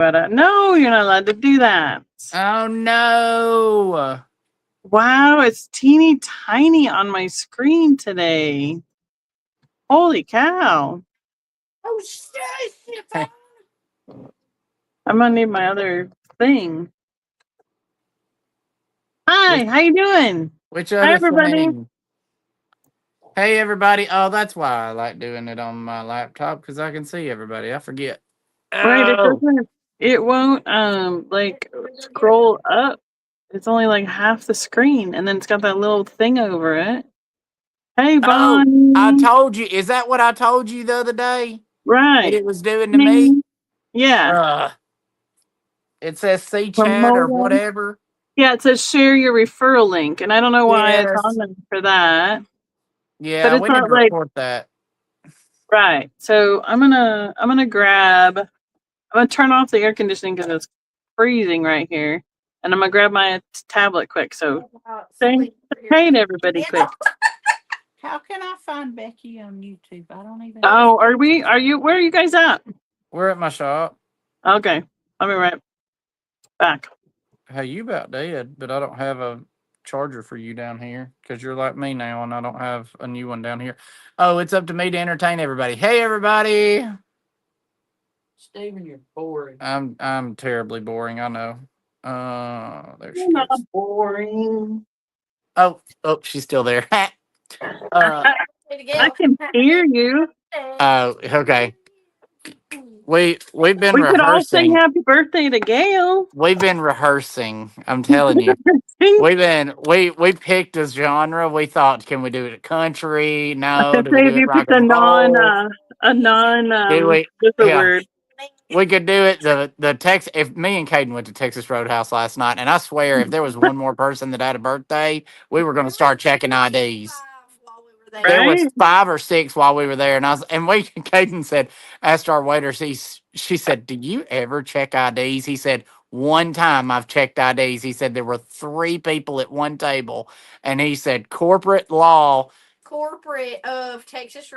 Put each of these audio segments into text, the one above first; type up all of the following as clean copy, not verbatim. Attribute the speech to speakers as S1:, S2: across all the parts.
S1: But no, you're not allowed to do that.
S2: Oh no!
S1: Wow, it's teeny tiny on my screen today. Holy cow!
S2: Oh shit!
S1: I'm gonna need my other thing. Hi, how you doing?
S2: Which
S1: Hi,
S2: other
S1: everybody.
S2: thing? Hey everybody! Oh, that's why I like doing it on my laptop because I can see everybody. I forget.
S1: Right, it
S2: Oh,
S1: doesn't. It won't like scroll up. It's only like half the screen, and then it's got that little thing over it. Hey,
S2: oh! I
S1: Bonnie.
S2: told you. Is that what I told you the other day that
S1: Right.
S2: it was doing to me?
S1: Me. Yeah.
S2: It says see chat or
S1: Promoting.
S2: whatever.
S1: Yeah, it says share your referral link, and I don't know why it's on
S2: Yes.
S1: there for that, but
S2: Yeah,
S1: it's
S2: we need
S1: not
S2: to
S1: like
S2: report that.
S1: right. So I'm gonna grab. I'm gonna turn off the air conditioning because it's freezing right here, and I'm gonna grab my tablet quick. So say hey to everybody quick.
S2: How can I find Becky on YouTube? I don't even.
S1: Oh, are we? Are you? Where are you guys at?
S2: We're at my shop.
S1: Okay, I'll be right back.
S2: Hey, you about dead, but I don't have a charger for you down here because you're like me now, and I don't have a new one down here. Oh, it's up to me to entertain everybody. Hey, everybody! Steven, you're boring. I'm terribly boring. I know. There she
S1: You're not
S2: is.
S1: boring.
S2: Oh, she's still there.
S1: I can hear you.
S2: Oh, okay. We've been
S1: We could all sing
S2: rehearsing.
S1: happy birthday to Gail.
S2: We've been rehearsing. I'm telling you. We picked a genre. We thought, can we do it country?
S1: I
S2: No.
S1: could
S2: Do we
S1: say
S2: do
S1: if
S2: it
S1: you
S2: rock
S1: picked a
S2: and
S1: non,
S2: roll? Do we?
S1: what's the
S2: Yeah.
S1: word?
S2: We could do it. The Tex. If me and Caden went to Texas Roadhouse last night, and I swear, if there was one more person that had a birthday, we were going to start checking IDs. There was
S1: Right?
S2: 5 or 6 while we were there, and Caden said, asked our waiter, she said, "Do you ever check IDs?" He said, "One time I've checked IDs." He said there were 3 people at one table, and he said corporate law of Texas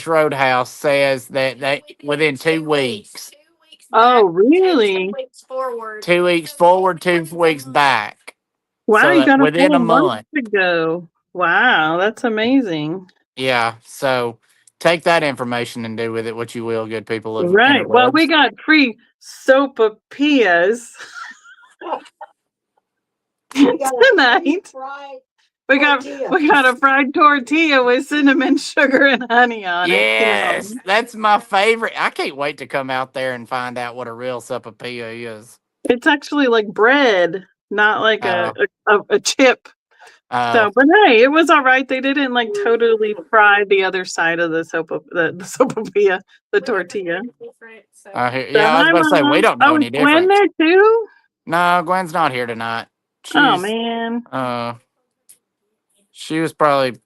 S2: Roadhouse says that they within 2 weeks.
S1: Oh, really?
S2: 2 weeks forward, 2 weeks back.
S1: Wow,
S2: So
S1: you
S2: that
S1: got a
S2: within
S1: full
S2: a
S1: month
S2: month.
S1: to go. Wow, that's amazing.
S2: Yeah. So take that information and do with it what you will, good people of
S1: Right. Well, we
S2: interwebs.
S1: got free sopapillas tonight. We got a fried tortilla with cinnamon sugar and honey on it.
S2: Yes, that's my favorite. I can't wait to come out there and find out what a real sopapilla is.
S1: It's actually like bread, not like a
S2: Oh,
S1: a chip.
S2: oh,
S1: So, but hey, it was all right. They didn't like totally fry the other side of the the sopapilla, the tortilla. So
S2: yeah, I was
S1: hi,
S2: about to say we
S1: Mom.
S2: don't know
S1: Oh, is
S2: any
S1: Gwen
S2: difference.
S1: there too?
S2: No, Gwen's not here tonight.
S1: Oh
S2: She's
S1: man.
S2: she was probably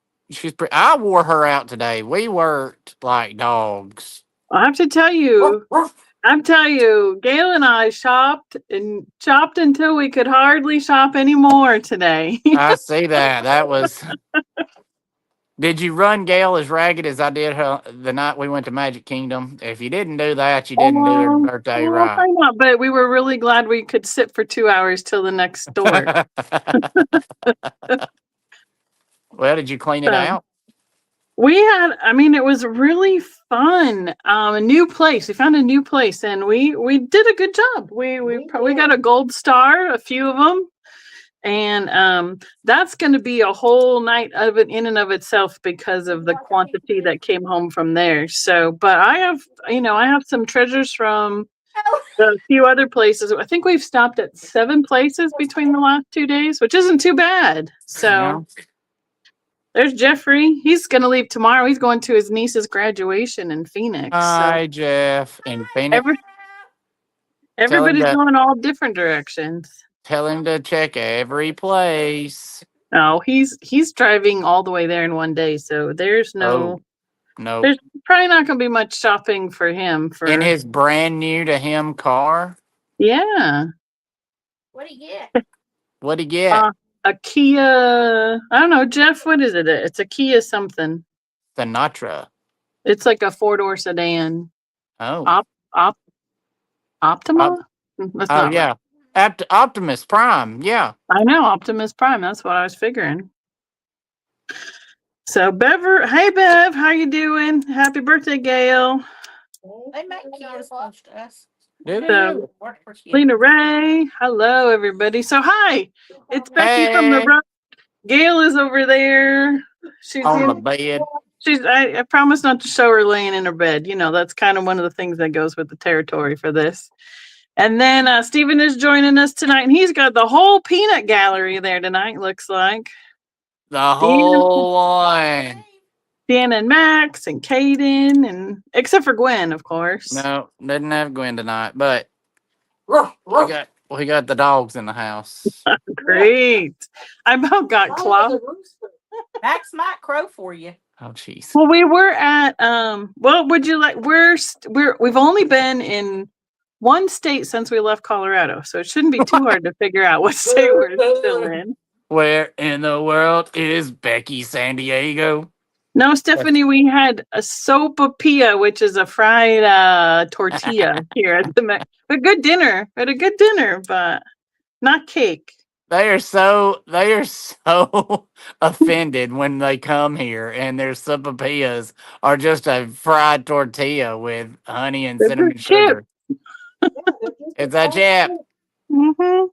S2: I wore her out today. We worked like dogs.
S1: I have to tell you, Gail and I shopped and shopped until we could hardly shop anymore today.
S2: I see that. That was. Did you run Gail as ragged as I did her the night we went to Magic Kingdom? If you didn't do that, you didn't do her birthday right.
S1: Probably not, but we were really glad we could sit for 2 hours till the next store.
S2: Well, did you clean it
S1: So
S2: out?
S1: we had, I mean, it was really fun. A new place. We found a new place, and we did a good job. We got a gold star, a few of them, and that's going to be a whole night of it in and of itself because of the quantity that came home from there. So, but I have, I have some treasures from a few other places. I think we've stopped at 7 places between the last 2 days, which isn't too bad. So.
S2: Yeah.
S1: There's Jeffrey. He's going to leave tomorrow. He's going to his niece's graduation in Phoenix.
S2: Hi, Jeff in Phoenix.
S1: Everybody's going all different directions.
S2: Tell him to check every place.
S1: No, he's driving all the way there in one day, so there's
S2: No.
S1: there's probably not going to be much shopping for him
S2: In his brand new to him car.
S1: Yeah.
S2: What'd he get?
S1: A Kia. I don't know, Jeff. What is it? It's a Kia something.
S2: The Natra.
S1: It's like a 4-door sedan.
S2: Oh.
S1: Optima? That's
S2: Oh
S1: not
S2: yeah,
S1: right.
S2: Optimus Prime. Yeah.
S1: I know, Optimus Prime. That's what I was figuring. So hey Bev, how you doing? Happy birthday, Gail.
S3: They make kids watch us.
S2: Do they?
S1: So, Lena Ray, hello everybody. So hi, it's Becky from the
S2: Hey,
S1: road. Gail is over there. She's
S2: on the bed.
S1: I promise not to show her laying in her bed. You know, that's kind of one of the things that goes with the territory for this. And then Stephen is joining us tonight, and he's got the whole peanut gallery there tonight, looks like.
S2: The whole one.
S1: Dan and Max and Caden, and except for Gwen, of course.
S2: No, didn't have Gwen tonight, but we got the dogs in the house.
S1: Great. I about got clogged.
S3: Max might crow for you.
S2: Oh jeez.
S1: Well, we were at what would you like? We've only been in one state since we left Colorado, so it shouldn't be too hard to figure out what state we're still in.
S2: Where in the world is Becky San Diego?
S1: No, Stephanie, we had a sopapilla, which is a fried tortilla here at the a good dinner. We had a good dinner, but not cake.
S2: They are so offended when they come here and their sopapillas are just a fried tortilla with honey and
S1: They're
S2: cinnamon
S1: just
S2: sugar. It's a chip.
S1: Mm-hmm.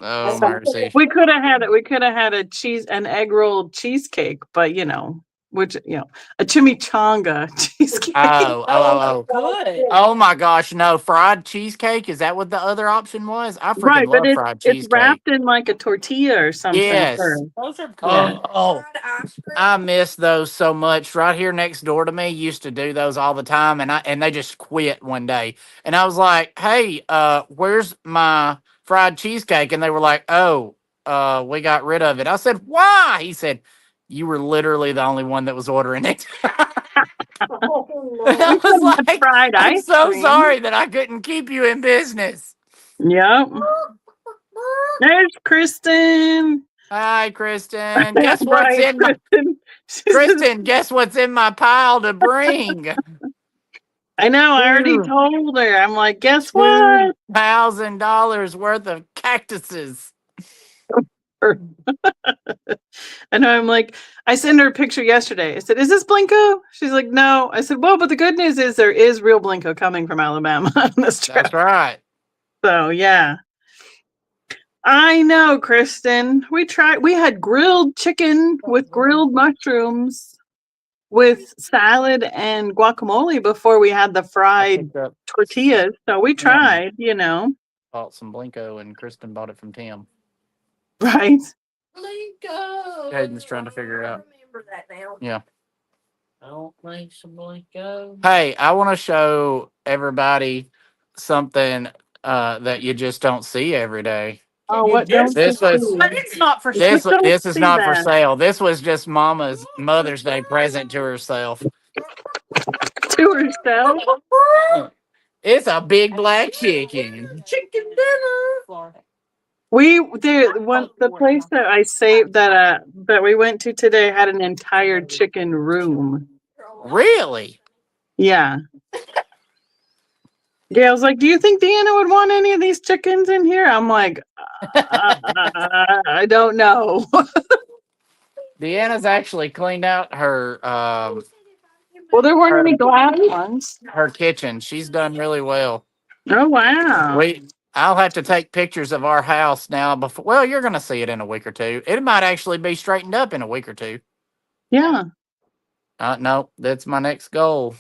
S2: Oh mercy.
S1: We could have had it. We could have had an egg roll cheesecake, but a chimichanga cheesecake.
S2: Oh.
S3: Good.
S2: Oh my gosh, no. Fried cheesecake? Is that what the other option was? I freaking
S1: Right, but
S2: love fried
S1: it's
S2: cheesecake.
S1: wrapped in like a tortilla or something.
S2: Yes.
S3: Those are good.
S2: Oh, I miss those so much. Right here next door to me used to do those all the time, and they just quit one day. And I was like, "Hey, where's my fried cheesecake?" And they were like, "Oh, we got rid of it." I said, "Why?" He said, "You were literally the only one that was ordering it." And I was like,
S1: fried
S2: "I'm
S1: ice
S2: so
S1: cream.
S2: sorry that I couldn't keep you in business."
S1: Yep. There's Kristen.
S2: Hi, Kristen. Guess what's
S1: Right,
S2: in my Kristen? Guess what's in my pile to bring?
S1: I know. I already told her. I'm like, guess what?
S2: $2,000 worth of cactuses.
S1: I know. I'm like, I sent her a picture yesterday. I said, "Is this Blinko?" She's like, "No." I said, "Well, but the good news is there is real Blinko coming from Alabama on this trip."
S2: That's right.
S1: So yeah. I know, Kristen. We had grilled chicken with grilled mushrooms with salad and guacamole before we had the fried tortillas. So we tried,
S2: Bought some Blinko and Kristen bought it from Tim.
S1: Right.
S3: Blinko.
S2: Hayden's trying to figure out.
S3: Remember that now.
S2: Yeah.
S3: I don't think some Blinko.
S2: Hey, I want to show everybody something that you just don't see every day.
S1: Oh, what don't
S2: This
S1: you
S2: was
S1: see?
S3: But it's not for sale.
S2: this is
S1: see
S2: not for
S1: that.
S2: sale. This was just Mama's Mother's Day present to herself.
S1: To herself?
S2: It's a big black chicken.
S3: Chicken dinner. Florida.
S1: The place that I saved that we went to today had an entire chicken room.
S2: Really?
S1: Yeah. Gail's like, "Do you think Deanna would want any of these chickens in here?" I'm like, I don't know.
S2: Deanna's actually cleaned out her
S1: Well, there weren't any glass ones.
S2: her kitchen. She's done really well.
S1: Oh wow.
S2: I'll have to take pictures of our house now before. Well, you're going to see it in a week or two. It might actually be straightened up in a week or two.
S1: Yeah.
S2: No, that's my next goal.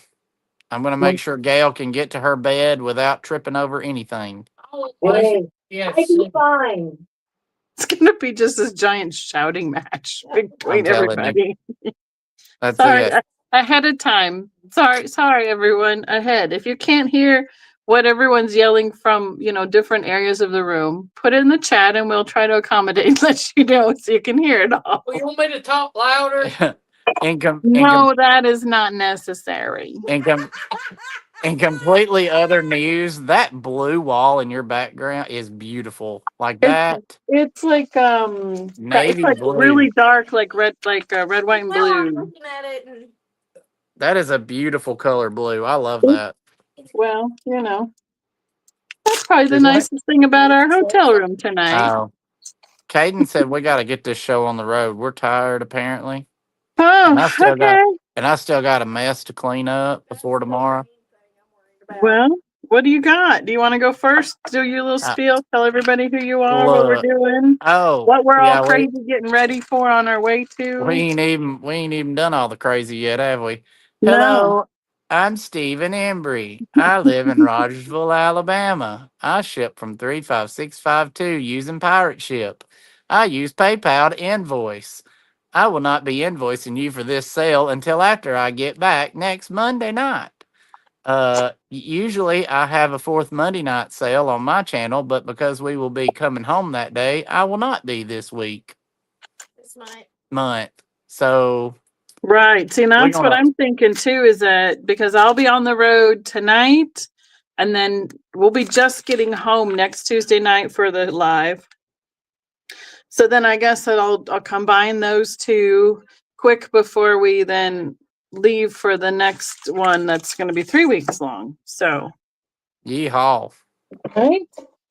S2: I'm going to make sure Gail can get to her bed without tripping over anything.
S3: Yes.
S1: Fine. It's going to be just this giant shouting match between everybody.
S2: That's
S1: Sorry,
S2: it.
S1: ahead of time. Sorry, everyone. Ahead. If you can't hear what everyone's yelling from, different areas of the room, put it in the chat and we'll try to accommodate and let you know so you can hear it all.
S3: Well, you want me to talk louder?
S1: No, that is not necessary.
S2: In completely other news, that blue wall in your background is beautiful. Like that.
S1: It's like
S2: Navy blue.
S1: really dark, like red, red, white, and blue.
S3: I'm looking at it and
S2: That is a beautiful color blue. I love that.
S1: Well, That's probably the
S2: Is that-
S1: nicest thing about our hotel room tonight.
S2: Oh, Caden said we got to get this show on the road. We're tired, apparently, and I
S1: Oh,
S2: still got
S1: okay.
S2: a mess to clean up before tomorrow.
S1: Well, what do you got? Do you want to go first? Do your little
S2: Uh,
S1: spiel. Tell everybody who you are, what we're
S2: Look,
S1: doing,
S2: oh
S1: what we're all
S2: yeah,
S1: crazy getting ready for on our way to.
S2: we ain't even done all the crazy yet, have we?
S1: No.
S2: Hello, I'm Stephen Embry. I live in Rogersville, Alabama. I ship from 35652 using Pirate Ship. I use PayPal to invoice. I will not be invoicing you for this sale until after I get back next Monday night. Usually I have a fourth Monday night sale on my channel, but because we will be coming home that day, I will not be this week.
S3: This
S2: Month. So
S1: Right. See,
S2: we're
S1: that's what
S2: gonna
S1: I'm thinking too, is that because I'll be on the road tonight and then we'll be just getting home next Tuesday night for the live. So then I guess that I'll combine those two quick before we then leave for the next one that's going to be 3 weeks long. So,
S2: yeehaw.
S1: right?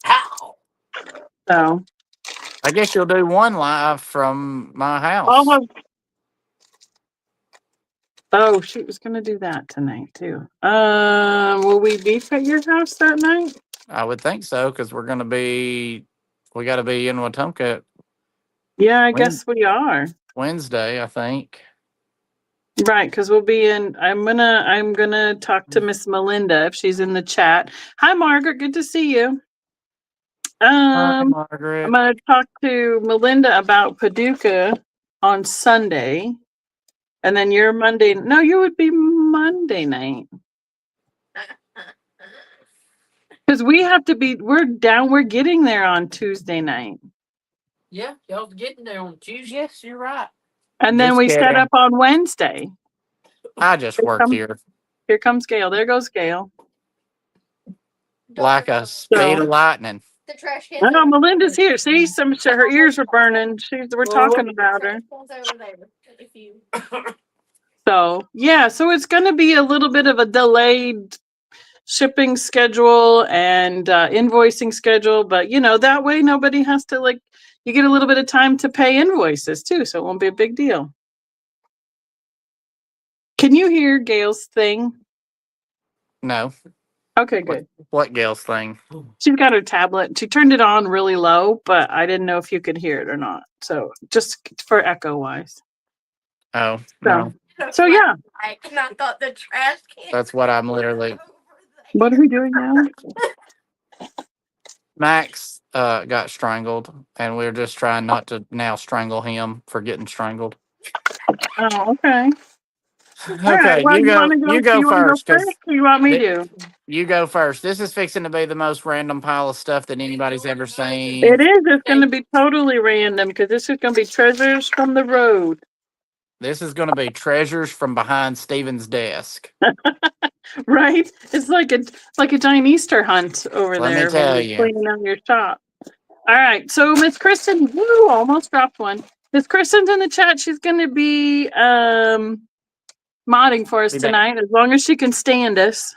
S2: How?
S1: So,
S2: I guess you'll do one live from my house.
S1: I'll have. Oh, she was going to do that tonight too. Will we be at your house that night?
S2: I would think so, because we got to be in Wetumpka
S1: Yeah, I guess we are.
S2: Wednesday, I think.
S1: Right, because we'll be in. I'm gonna talk to Miss Melinda if she's in the chat. Hi, Margaret. Good to see you.
S2: Hi,
S1: I'm
S2: Margaret.
S1: gonna talk to Melinda about Paducah on Sunday, and then your Monday. No, you would be Monday night because we have to be. We're down. We're getting there on Tuesday night,
S3: Yeah, y'all getting there on Tuesday.
S2: Yes, you're right.
S1: and then
S2: Just
S1: we set
S2: kidding.
S1: up on Wednesday.
S2: I just work here
S1: Here comes Gail. There goes Gail.
S2: like a speed of lightning.
S3: The trash can.
S1: I know Melinda's here. See, her ears were burning. We're talking about her.
S3: Over there. If you.
S1: So yeah, so it's going to be a little bit of a delayed shipping schedule and invoicing schedule, but that way nobody has to you get a little bit of time to pay invoices too, so it won't be a big deal. Can you hear Gail's thing?
S2: No.
S1: Okay, good.
S2: What Gail's thing?
S1: She's got her tablet. She turned it on really low, but I didn't know if you could hear it or not. So just for echo wise.
S2: Oh, no.
S1: So yeah.
S3: I cannot thought the trash can.
S2: That's what I'm literally.
S1: What are we doing now?
S2: Max got strangled, and we're just trying not to now strangle him for getting strangled.
S1: Oh, okay. All
S2: Okay,
S1: right. Well,
S2: you go
S1: first,
S2: first, because
S1: or you want me to?
S2: you go first. This is fixing to be the most random pile of stuff that anybody's ever seen.
S1: It is. It's going to be totally random because this is going to be treasures from the road.
S2: This is going to be treasures from behind Steven's desk.
S1: Right? It's like a giant Easter hunt over
S2: Let
S1: there.
S2: me tell
S1: when
S2: you.
S1: you're cleaning out your shop. All right. So Miss Kristen, woo, almost dropped one. Miss Kristen's in the chat. She's going to be modding for us tonight, as long as she can stand us.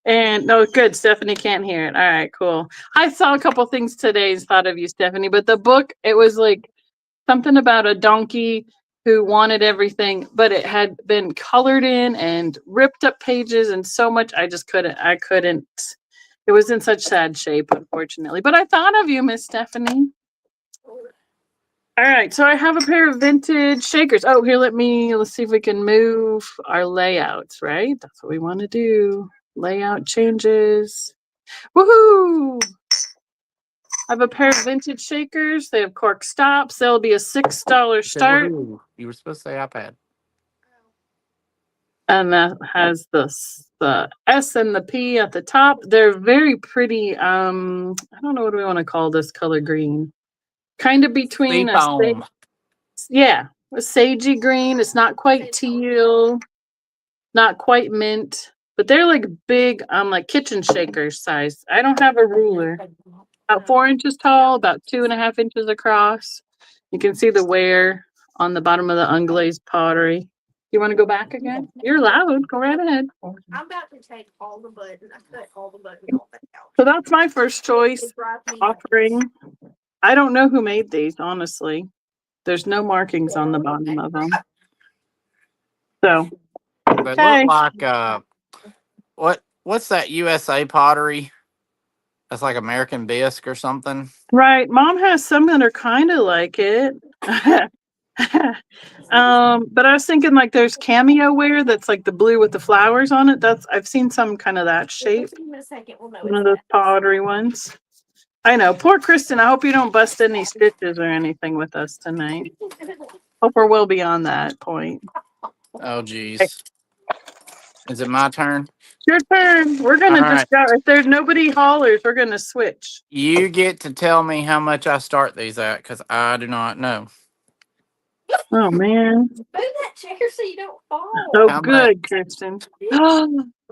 S1: And no, good. Stephanie can't hear it. All right, cool. I saw a couple things today and thought of you, Stephanie, but the book, it was like something about a donkey who wanted everything, but it had been colored in and ripped up pages and so much. I couldn't. It was in such sad shape, unfortunately. But I thought of you, Miss Stephanie. All right, so I have a pair of vintage shakers. Oh, here, let's see if we can move our layouts, right? That's what we want to do. Layout changes. Woohoo! I have a pair of vintage shakers. They have cork stops. They'll be a $6 start.
S2: You were supposed to say iPad.
S1: And that has the S and the P at the top. They're very pretty. I don't know what we want to call this color green. Kind of between a sagey green. It's not quite teal, not quite mint, but they're like big, like kitchen shakers size. I don't have a ruler. About 4 inches tall, about 2.5 inches across. You can see the wear on the bottom of the unglazed pottery. You want to go back again? You're loud. Go right ahead.
S3: I'm about to take all the buttons. I cut all the buttons off that couch.
S1: So that's my first choice.
S3: It drives me nuts.
S1: Offering. I don't know who made these, honestly. There's no markings on the bottom of them. So,
S2: They
S1: okay.
S2: look like what's that USA pottery? That's like American bisque or something.
S1: Right. Mom has some that are kind of like it. But I was thinking like there's cameo ware that's like the blue with the flowers on it. I've seen some kind of that shape.
S3: In a second, we'll know
S1: One of
S3: it's
S1: those
S3: that.
S1: pottery ones. I know. Poor Kristen. I hope you don't bust any stitches or anything with us tonight. Hope we're well beyond that point.
S2: Oh, geez. Is it my turn?
S1: Your turn. We're gonna
S2: All
S1: just go. If there's nobody hollers, we're gonna switch.
S2: You get to tell me how much I start these at, because I do not know.
S1: Oh man.
S3: Move that chair so you don't fall.
S1: So
S2: How
S1: good, Kristen.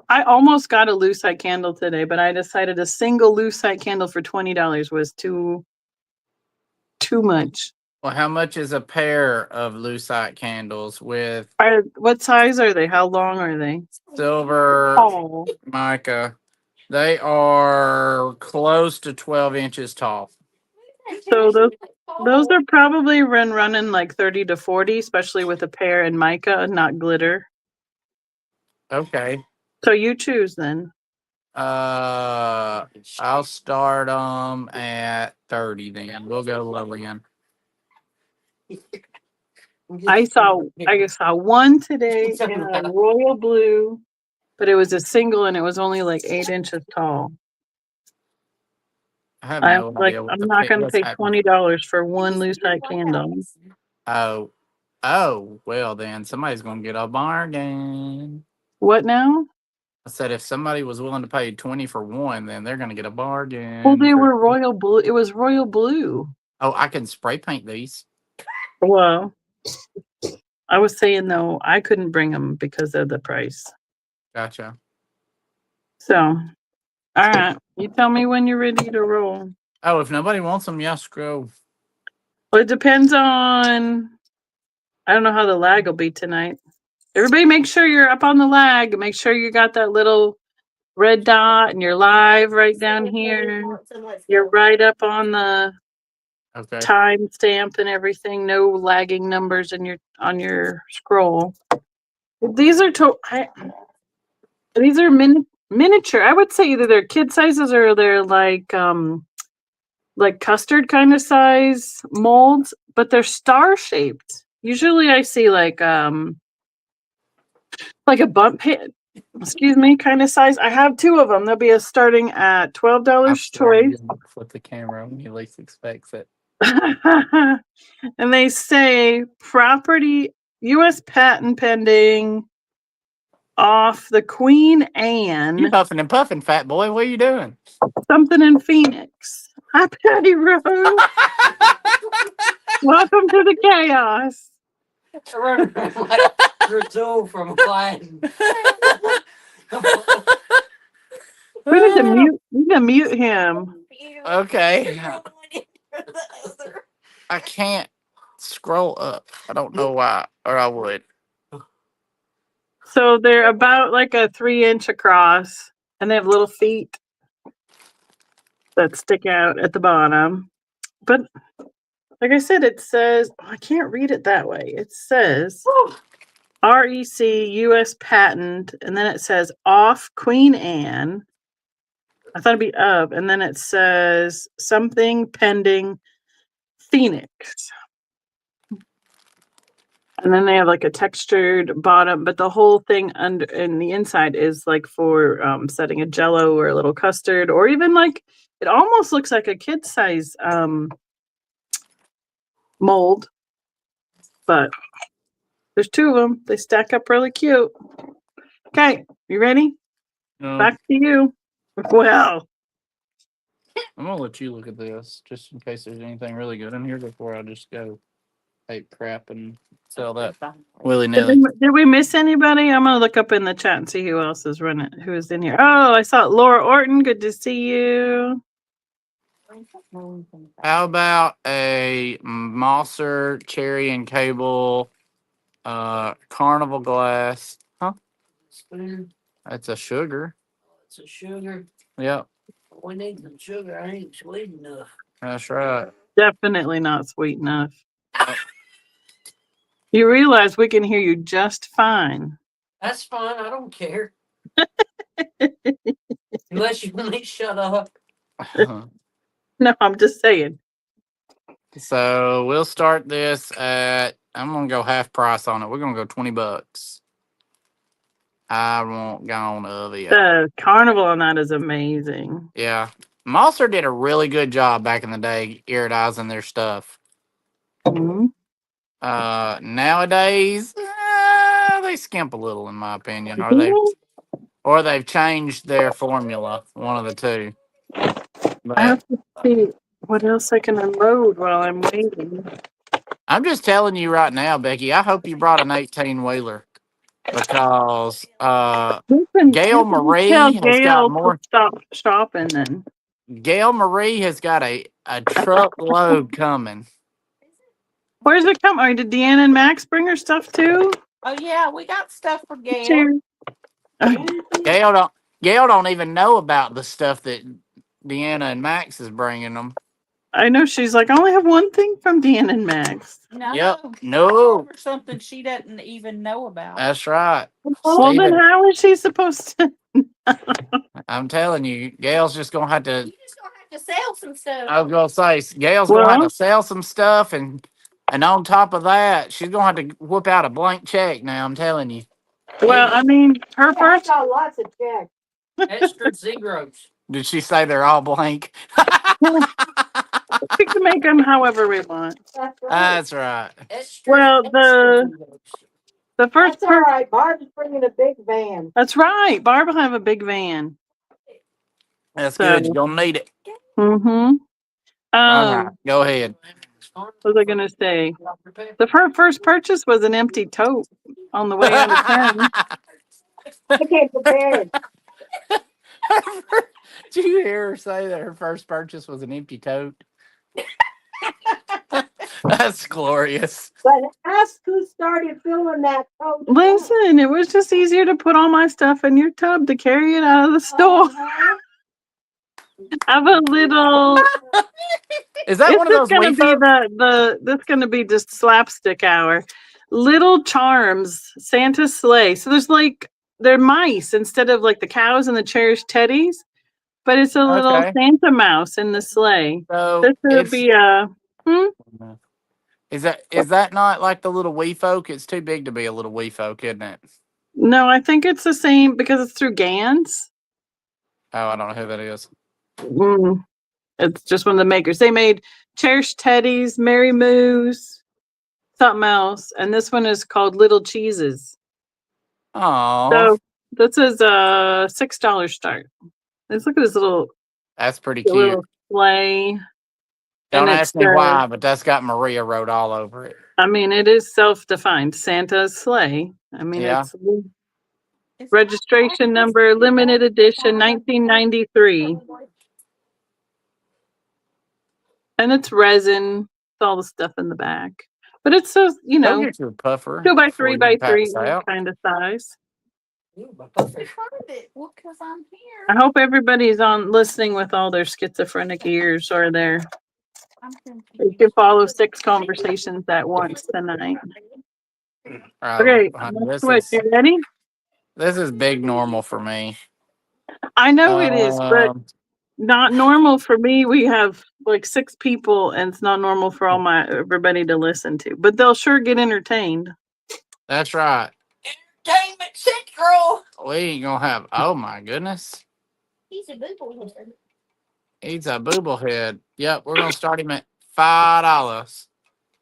S1: I almost got a lucite candle today, but I decided a single lucite candle for $20 was too much.
S2: Well, how much is a pair of lucite candles with
S1: What size are they? How long are they?
S2: silver
S1: Oh,
S2: mica? They are close to 12 inches tall.
S1: so those are probably running like 30 to 40, especially with a pair and mica, not glitter.
S2: Okay.
S1: So you choose then.
S2: I'll start them at 30 then. We'll go low end.
S1: I saw one today in a royal blue, but it was a single and it was only like 8 inches tall.
S2: I have
S1: I'm
S2: no
S1: like,
S2: idea what
S1: I'm
S2: the
S1: not
S2: pit
S1: gonna
S2: was
S1: pay
S2: happening.
S1: $20 for one lucite candle.
S2: Oh, well then somebody's gonna get a bargain.
S1: What now?
S2: I said if somebody was willing to pay 20 for one, then they're gonna get a bargain.
S1: Well, they were royal blue. It was royal blue.
S2: Oh, I can spray paint these.
S1: Well, I was saying though, I couldn't bring them because of the price.
S2: Gotcha.
S1: So, all right, you tell me when you're ready to roll.
S2: Oh, if nobody wants them, yeah, screw.
S1: Well, it depends on. I don't know how the lag will be tonight. Everybody, make sure you're up on the lag. Make sure you got that little red dot and you're live right down here. You're right up on the
S2: Okay.
S1: time stamp and everything. No lagging numbers in on your scroll. These are miniature. I would say either they're kid sizes or they're like custard kind of size molds, but they're star shaped. Usually I see like a bump hit, excuse me, kind of size. I have two of them. They'll be starting at $12 choice.
S2: Flip the camera when he least expects it.
S1: And they say property US patent pending off the Queen Anne.
S2: You huffing and puffing, fat boy. What are you doing?
S1: Something in Phoenix. Hi, Patty Rose. Welcome to the chaos.
S3: From flying.
S1: We need to mute him.
S2: Okay. I can't scroll up. I don't know why, or I would.
S1: So they're about like a 3-inch across, and they have little feet that stick out at the bottom. But like I said, it says, I can't read it that way. It says REC US patent, and then it says off Queen Anne. I thought it'd be of, and then it says something pending Phoenix. And then they have like a textured bottom, but the whole thing under in the inside is like for setting a jello or a little custard, or even like it almost looks like a kid size mold. But there's two of them. They stack up really cute. Okay, you ready?
S2: No,
S1: Back to you. Well,
S2: I'm gonna let you look at this just in case there's anything really good in here before I just go ape crap and sell that willy nilly.
S1: did we miss anybody? I'm gonna look up in the chat and see who else is running, who is in here. Oh, I saw Laura Orton. Good to see you.
S2: How about a Mosser cherry and cable Carnival Glass. Huh?
S4: Spoon.
S2: That's a sugar.
S4: It's a sugar.
S2: Yep,
S4: We need some sugar. I ain't sweet enough.
S2: that's right.
S1: Definitely not sweet enough.
S2: Yep.
S1: You realize we can hear you just fine.
S4: That's fine. I don't care. Unless you want me to shut up.
S1: No, I'm just saying.
S2: So we'll start this at. I'm gonna go half price on it. We're gonna go $20. I won't go on of it.
S1: The carnival on that is amazing.
S2: Yeah, Monster did a really good job back in the day iridizing their stuff.
S1: Mhm.
S2: Nowadays they skimp a little, in my opinion, or they've changed their formula. One of the two.
S1: I have
S2: But
S1: to see what else I can unload while I'm waiting.
S2: I'm just telling you right now, Becky. I hope you brought an 18-wheeler because
S1: Listen,
S2: Gail
S1: you can tell
S2: Marie has got
S1: Gail to
S2: more.
S1: stop shopping then.
S2: Gail Marie has got a truckload coming.
S1: Where's it come? Or did Deanna and Max bring her stuff too?
S4: Oh yeah, we got stuff for Gail.
S1: Cheers.
S2: Gail don't even know about the stuff that Deanna and Max is bringing them.
S1: I know she's like, I only have one thing from Deanna and Max.
S4: No,
S2: Yep.
S4: I
S2: No.
S4: told her something she doesn't even know about.
S2: That's right.
S1: Well, then
S2: Steven,
S1: how is she supposed to?
S2: I'm telling you, Gail's just gonna have to.
S3: You just gonna have to sell some stuff.
S2: I was gonna say Gail's gonna have
S1: Well,
S2: to sell some stuff, and on top of that, she's gonna have to whip out a blank check. Now I'm telling you.
S1: well, I mean, her first.
S3: got lots of checks.
S4: Extra zeros.
S2: Did she say they're all blank?
S1: We can make them however we want.
S3: That's right.
S2: That's right.
S4: Extra,
S1: Well,
S4: extra zeros.
S1: the first.
S3: That's all right. Barb's bringing a big van.
S1: That's right. Barb will have a big van.
S2: That's
S1: So-
S2: good. You're gonna need it.
S1: Mm-hmm.
S2: All right, go ahead.
S1: What was I gonna say? The first purchase was an empty tote on the way out of town.
S3: I came prepared.
S2: Did you hear her say that her first purchase was an empty tote? That's glorious.
S3: But ask who started filling that tote.
S1: Listen, it was just easier to put all my stuff in your tub to carry it out of the store.
S3: Uh-huh.
S1: I have a little.
S2: Is that
S1: This
S2: one of
S1: is
S2: those
S1: gonna be
S2: Weefos?
S1: this gonna be just slapstick hour. Little charms, Santa sleigh. So there's like they're mice instead of like the cows and the cherished teddies, but it's a little
S2: Okay.
S1: Santa mouse in the sleigh.
S2: So
S1: This would be a.
S2: is that not like the little wee folk? It's too big to be a little wee folk, isn't it?
S1: No, I think it's the same because it's through Gans.
S2: Oh, I don't know who that is.
S1: It's just one of the makers. They made Cherished Teddies, Mary Moose, something else, and this one is called Little Cheeses.
S2: Oh,
S1: So this is a $6 start. Let's look at this
S2: that's pretty cute.
S1: little sleigh.
S2: Don't
S1: and
S2: ask me why, but that's got Maria wrote all over it.
S1: I mean, it is self-defined Santa's sleigh. I mean,
S2: Yeah.
S1: it's registration number, limited edition, 1993. And it's resin, it's all the stuff in the back. But it's so,
S2: Go get your puffer.
S1: 2 by
S2: before
S1: 3
S2: you
S1: by
S2: pack
S1: 3
S2: us out.
S1: kind of size.
S4: Heard it. Well, because I'm here.
S1: I hope everybody's on listening with all their schizophrenic ears or their,
S4: I'm
S1: you
S4: confused.
S1: can follow 6 conversations at once tonight. Okay,
S2: This
S1: what,
S2: is
S1: you ready?
S2: big normal for me.
S1: I know it is, but
S2: Um,
S1: not normal for me. We have like 6 people and it's not normal for everybody to listen to, but they'll sure get entertained.
S2: That's right.
S4: Entertainment Central.
S2: We ain't gonna have. Oh my goodness,
S3: He's a booble head.
S2: he's a booblehead. Yep, we're gonna start him at $5.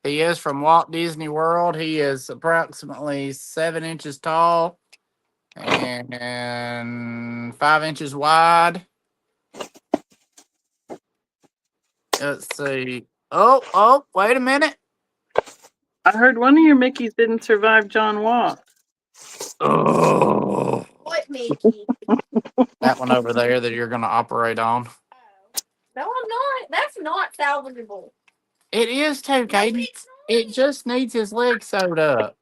S2: He is from Walt Disney World. He is approximately 7 inches tall and 5 inches wide. Let's see. Oh, wait a minute.
S1: I heard one of your Mickeys didn't survive John Watt.
S2: Oh,
S3: What, Mickey?
S2: that one over there that you're gonna operate on.
S3: No, I'm not. That's not salvageable.
S2: It is too,
S3: No,
S2: Katie.
S3: it's not.
S2: It just needs his leg sewed up.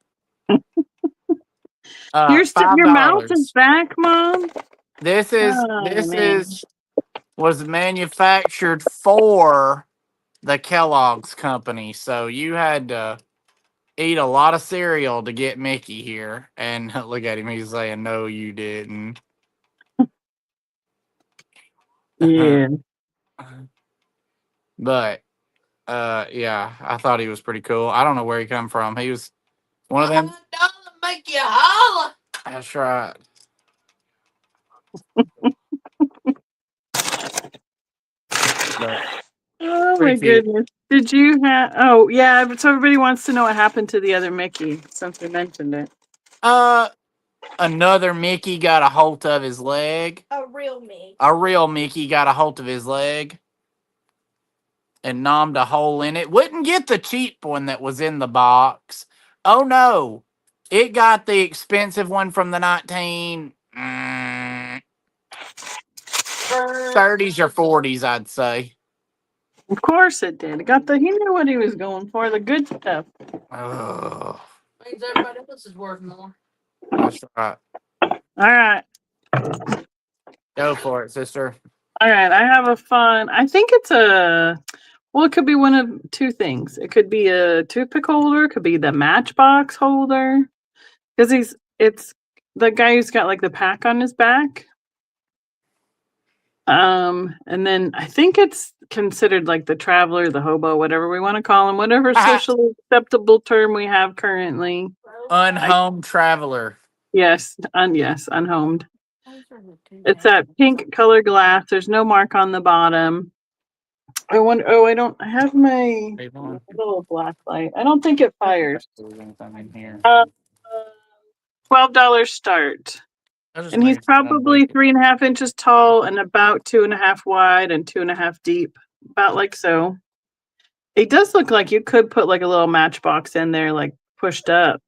S2: $5.
S1: Your mouse is back, Mom.
S2: This
S1: Oh, man.
S2: was manufactured for the Kellogg's company, so you had to eat a lot of cereal to get Mickey here. And look at him, he's saying, "No, you didn't."
S1: Yeah.
S2: But yeah, I thought he was pretty cool. I don't know where he come from. He was one of them.
S3: Make you holler.
S2: That's right. But
S1: Oh my
S2: pretty cute.
S1: goodness. Did you have? Oh yeah. So everybody wants to know what happened to the other Mickey since we mentioned it.
S2: Another Mickey got a hold of his leg.
S3: A real me.
S2: A real Mickey got a hold of his leg and nommed a hole in it. Wouldn't get the cheap one that was in the box. Oh no. It got the expensive one from the 30s or 40s, I'd say.
S1: Of course it did. It got the. He knew what he was going for. The good stuff.
S2: Oh,
S3: Means everybody else is worth more.
S2: that's right.
S1: All right.
S2: Go for it, sister.
S1: All right. I have a fun. I think it's a. Well, it could be one of two things. It could be a toothpick holder. It could be the Matchbox holder. Because it's the guy who's got like the pack on his back. And then I think it's considered like the traveler, the hobo, whatever we want to call him, whatever socially acceptable term we have currently.
S2: Unhomed traveler.
S1: Yes, unhomed. It's that pink color glass. There's no mark on the bottom. I wonder. Oh, I have my little black light. I don't think it fires. $12 start. And he's probably 3.5 inches tall and about 2.5 wide and 2.5 deep. About like so. It does look like you could put like a little matchbox in there, like pushed up.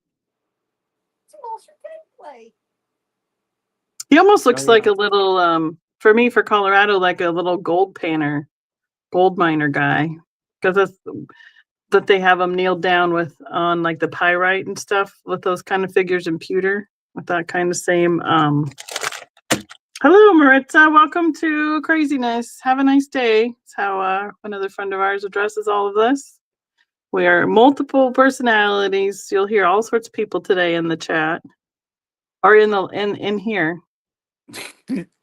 S1: He almost looks like a little, for me, for Colorado, like a little gold miner guy. Because that's that they have them kneeled down with on like the pyrite and stuff with those kind of figures in pewter with that kind of same Hello, Maritza. Welcome to Craziness. Have a nice day. It's how another friend of ours addresses all of this. We are multiple personalities. You'll hear all sorts of people today in the chat or in here.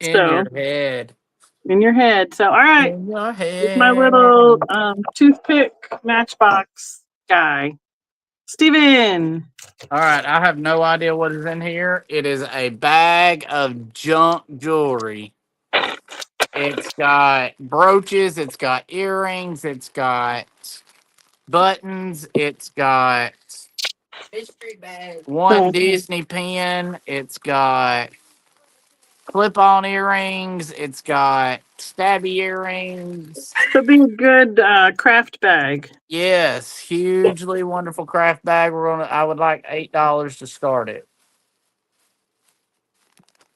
S2: Your head.
S1: In your head. So, all right.
S2: In your head.
S1: Here's my little toothpick matchbox guy. Steven.
S2: All right, I have no idea what is in here. It is a bag of junk jewelry. It's got brooches, it's got earrings, it's got buttons, it's got
S3: Mystery bag.
S2: one Disney pin, it's got clip-on earrings, it's got stabby earrings.
S1: It'll be a good craft bag.
S2: Yes, hugely wonderful craft bag. I would like $8 to start it.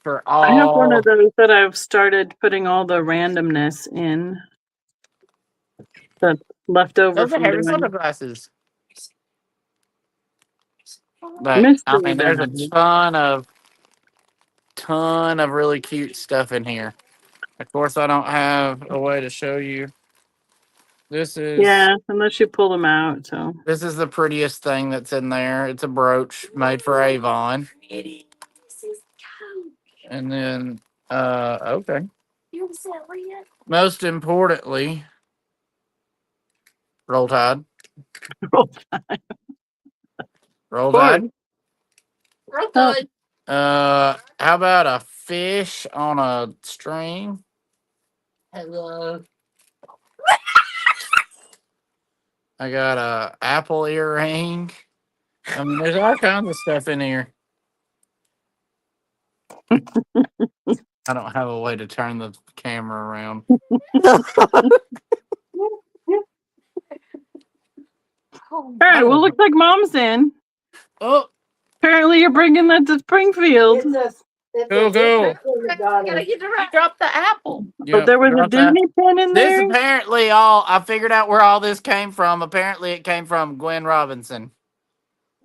S2: For all,
S1: I have one of those that I've started putting all the randomness in. That's left over
S2: those are
S1: from
S2: Harry
S1: doing
S2: Potter glasses. But I
S1: mystery
S2: mean, there's a
S1: bag.
S2: ton of really cute stuff in here. Of course, I don't have a way to show you. This is
S1: unless you pull them out. So
S2: this is the prettiest thing that's in there. It's a brooch made for Avon. And then, okay. Most importantly, Roll Tide. Roll Tide.
S3: Roll Tide.
S2: How about a fish on a string?
S3: Hello.
S2: I got a apple earring. I mean, there's all kinds of stuff in here. I don't have a way to turn the camera around.
S1: all right, well, looks like Mom's in.
S2: Oh,
S1: Apparently, you're bringing that to Springfield.
S2: go.
S3: Gotta get the right. Drop the apple.
S1: But there was a Disney pin in
S2: This
S1: there.
S2: apparently I figured out where all this came from. Apparently, it came from Gwen Robinson.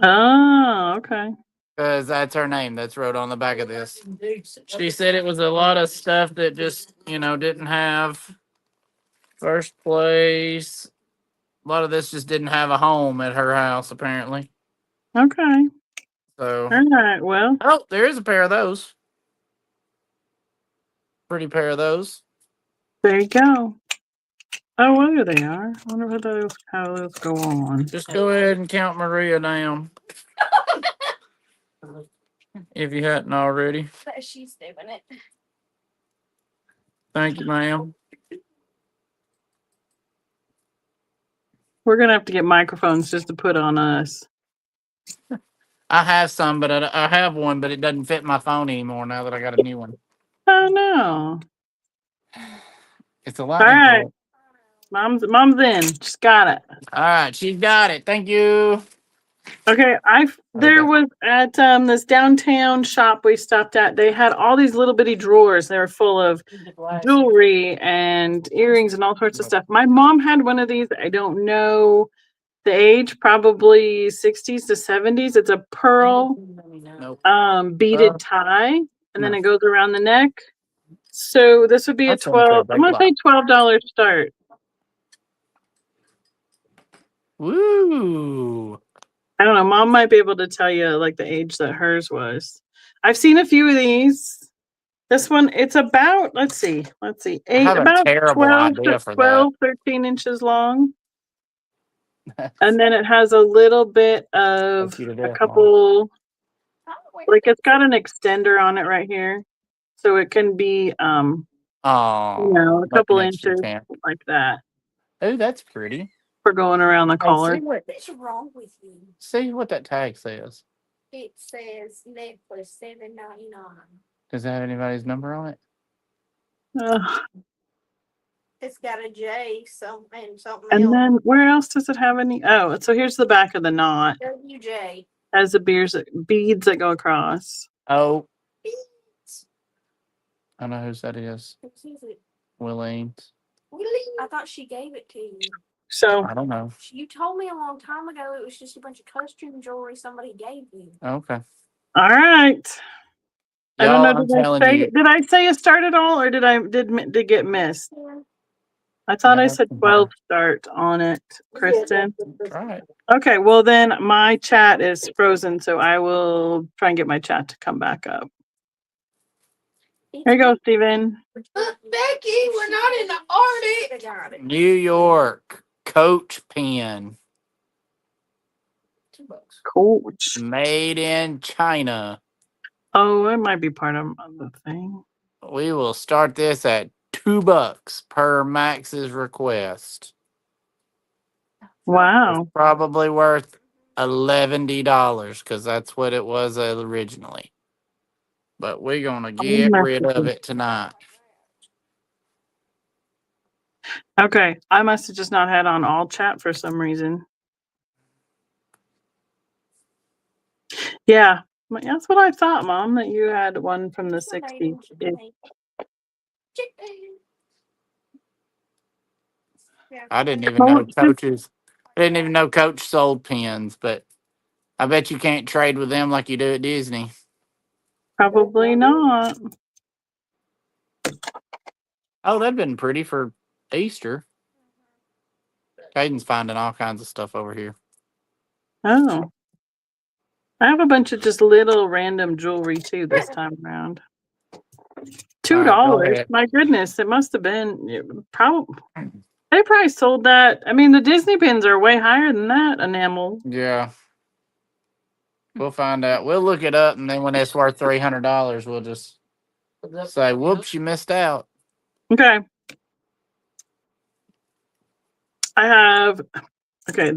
S1: Oh, okay.
S2: Because that's her name that's wrote on the back of this. She said it was a lot of stuff that just, didn't have first place. A lot of this just didn't have a home at her house, apparently.
S1: Okay.
S2: So,
S1: All right. Well,
S2: oh, there is a pair of those. Pretty pair of those.
S1: there you go. Oh, well, there they are. I wonder how those go on.
S2: Just go ahead and count Maria down. If you hadn't already.
S4: But she's doing it.
S2: Thank you, ma'am.
S1: We're gonna have to get microphones just to put on us.
S2: I have some, but I have one, but it doesn't fit my phone anymore now that I got a new one.
S1: Oh no!
S2: It's a
S1: All
S2: lightning
S1: right,
S2: bolt.
S1: mom's in. She's got it.
S2: All right, she's got it. Thank you.
S1: Okay, there was at this downtown shop we stopped at. They had all these little bitty drawers. They were full of jewelry and earrings and all sorts of stuff. My mom had one of these. I don't know the age, probably 60s to 70s. It's a pearl
S2: Nope.
S1: beaded tie, and then
S2: no.
S1: it goes around the neck. So this would be a
S2: That's gonna feel
S1: 12. I'm
S2: like
S1: gonna say $12 start.
S2: Woo.
S1: I don't know. Mom might be able to tell you like the age that hers was. I've seen a few of these. This one, it's about, let's see,
S2: I have a
S1: about
S2: terrible
S1: 12
S2: idea
S1: to
S2: for
S1: 12, 13 inches long. And then it has a little bit of
S2: That's you to
S1: a
S2: death, Mom.
S1: couple, like it's got an extender on it right here. So it can be,
S2: Oh,
S1: a couple inches like that
S2: Oh, that's pretty.
S1: for going around the collar.
S3: What's wrong with you?
S2: See what that tag says.
S3: It says necklace $7.99.
S2: Does it have anybody's number on it?
S1: Ugh.
S3: It's got a J and something
S1: And
S3: else.
S1: then where else does it have any? Oh, so here's the back of the knot.
S3: WJ.
S1: Has the beads that go across.
S2: Oh, I know whose that is.
S3: Who's it?
S2: Willie's.
S3: I thought she gave it to you.
S1: So
S2: I don't know.
S3: You told me a long time ago it was just a bunch of costume jewelry somebody gave you.
S2: Okay.
S1: all right. I don't know.
S2: Y'all, I'm telling you.
S1: Did I say it started all, or did it get missed? I thought I
S2: No,
S1: said
S2: no.
S1: 12 start on it, Kristen.
S2: All right.
S1: Okay, well then my chat is frozen, so I will try and get my chat to come back up. Here you go, Steven.
S3: Becky, we're not in the Arctic.
S2: New York Coach pen. $2.
S1: Coach.
S2: Made in China.
S1: Oh, it might be part of the thing.
S2: We will start this at $2 per Max's request.
S1: Wow.
S2: It's probably worth $11 because that's what it was originally. But we're gonna get rid of it tonight.
S1: Okay, I must have just not had on all chat for some reason. Yeah, that's what I thought, Mom, that you had one from the 60s.
S2: I didn't even know coaches. I didn't even know Coach sold pens, but I bet you can't trade with them like you do at Disney.
S1: Probably not.
S2: Oh, that'd been pretty for Easter. Caden's finding all kinds of stuff over here.
S1: Oh. I have a bunch of just little random jewelry too this time around. $2.
S2: Right,
S1: My goodness, it must have been probably. They probably sold that. I mean, the Disney pins are way higher than that enamel.
S2: Yeah. We'll find out. We'll look it up, and then when it's worth $300, we'll just say, "Whoops, you missed out."
S1: Okay. I have. Okay.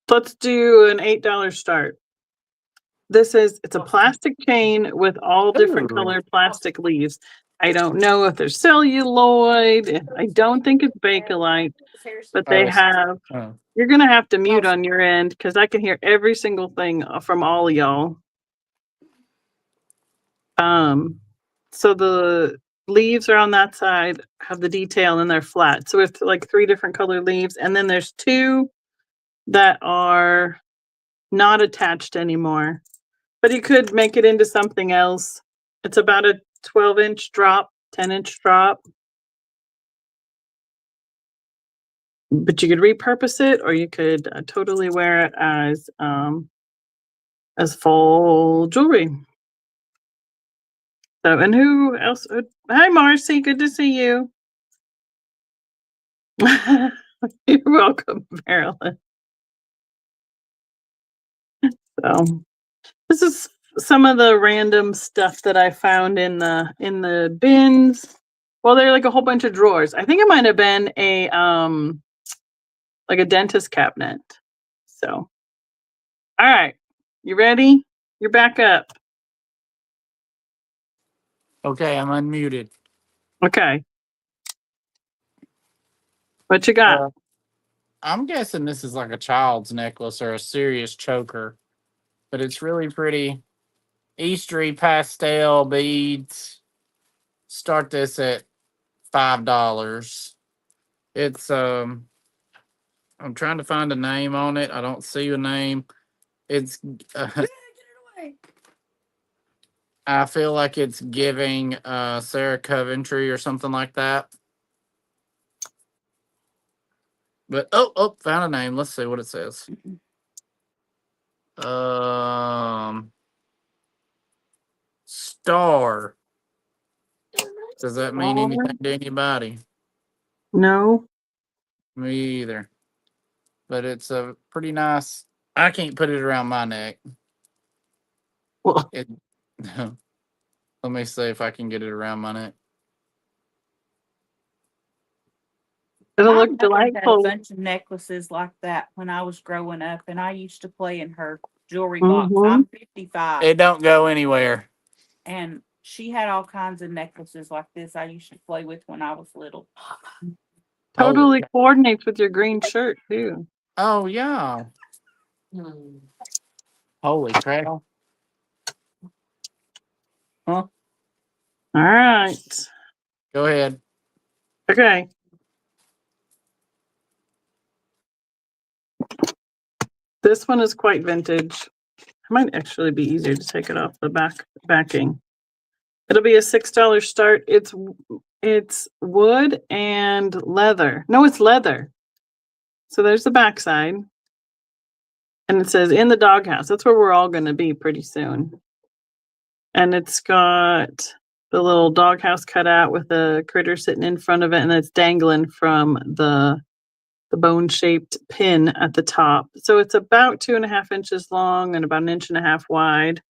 S1: Let's do an $8 start. It's a plastic chain with all different
S2: Ooh.
S1: colored plastic leaves. I don't know if they're celluloid. I don't think it's Bakelite, but they have. You're gonna have to mute on your end because I can hear every single thing from all of y'all. So the leaves are on that side, have the detail, and they're flat. So we have like 3 different colored leaves, and then there's 2 that are not attached anymore. But you could make it into something else. It's about a 12-inch drop, 10-inch drop. But you could repurpose it, or you could totally wear it as full jewelry. So, and who else? Hi, Marcy. Good to see you. You're welcome, Marilyn. So, this is some of the random stuff that I found in the bins. Well, they're like a whole bunch of drawers. I think it might have been a like a dentist cabinet. So, all right, you ready? You're back up.
S2: Okay, I'm unmuted.
S1: Okay. What you got?
S2: I'm guessing this is like a child's necklace or a serious choker, but it's really pretty. Eastery pastel beads. Start this at $5. It's I'm trying to find a name on it. I don't see a name. It's I feel like it's giving Sarah Coventry or something like that. But found a name. Let's see what it says. Star. Does that mean anything to anybody?
S1: No.
S2: Me either. But it's a pretty nice. I can't put it around my neck.
S1: Well,
S2: It. Let me see if I can get it around my neck.
S1: it'll
S4: My
S1: look
S4: mother had a
S1: delightful.
S4: bunch of necklaces like that when I was growing up, and I used to play in her jewelry box. I'm 55,
S2: It don't go anywhere.
S4: and she had all kinds of necklaces like this I used to play with when I was little.
S1: Totally coordinates with your green shirt too.
S2: Oh yeah. Holy crap. Huh?
S1: All right.
S2: Go ahead.
S1: Okay. This one is quite vintage. It might actually be easier to take it off the backing. It'll be a $6 start. It's wood and leather. No, it's leather. So there's the backside. And it says in the doghouse. That's where we're all going to be pretty soon. And it's got the little doghouse cut out with a critter sitting in front of it, and it's dangling from the bone-shaped pin at the top. So it's about 2.5 inches long and about 1.5 inches wide.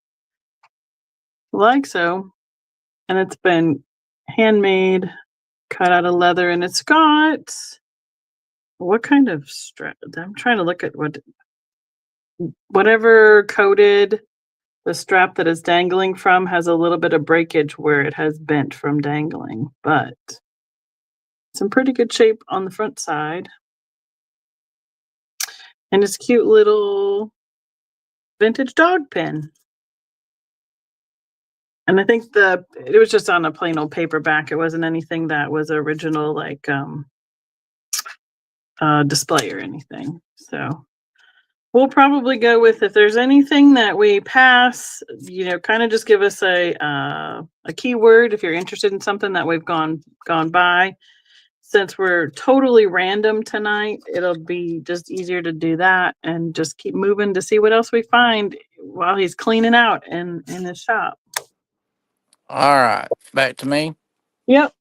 S1: Like so. And it's been handmade, cut out of leather, and it's got what kind of strap? I'm trying to look at whatever coated the strap that is dangling from has a little bit of breakage where it has bent from dangling, but it's in pretty good shape on the front side. And it's cute little vintage dog pin. And I think it was just on a plain old paperback. It wasn't anything that was original, like display or anything. So we'll probably go with, if there's anything that we pass, kind of just give us a keyword if you're interested in something that we've gone by. Since we're totally random tonight, it'll be just easier to do that and just keep moving to see what else we find while he's cleaning out in his shop.
S2: All right. Back to me.
S1: Yep.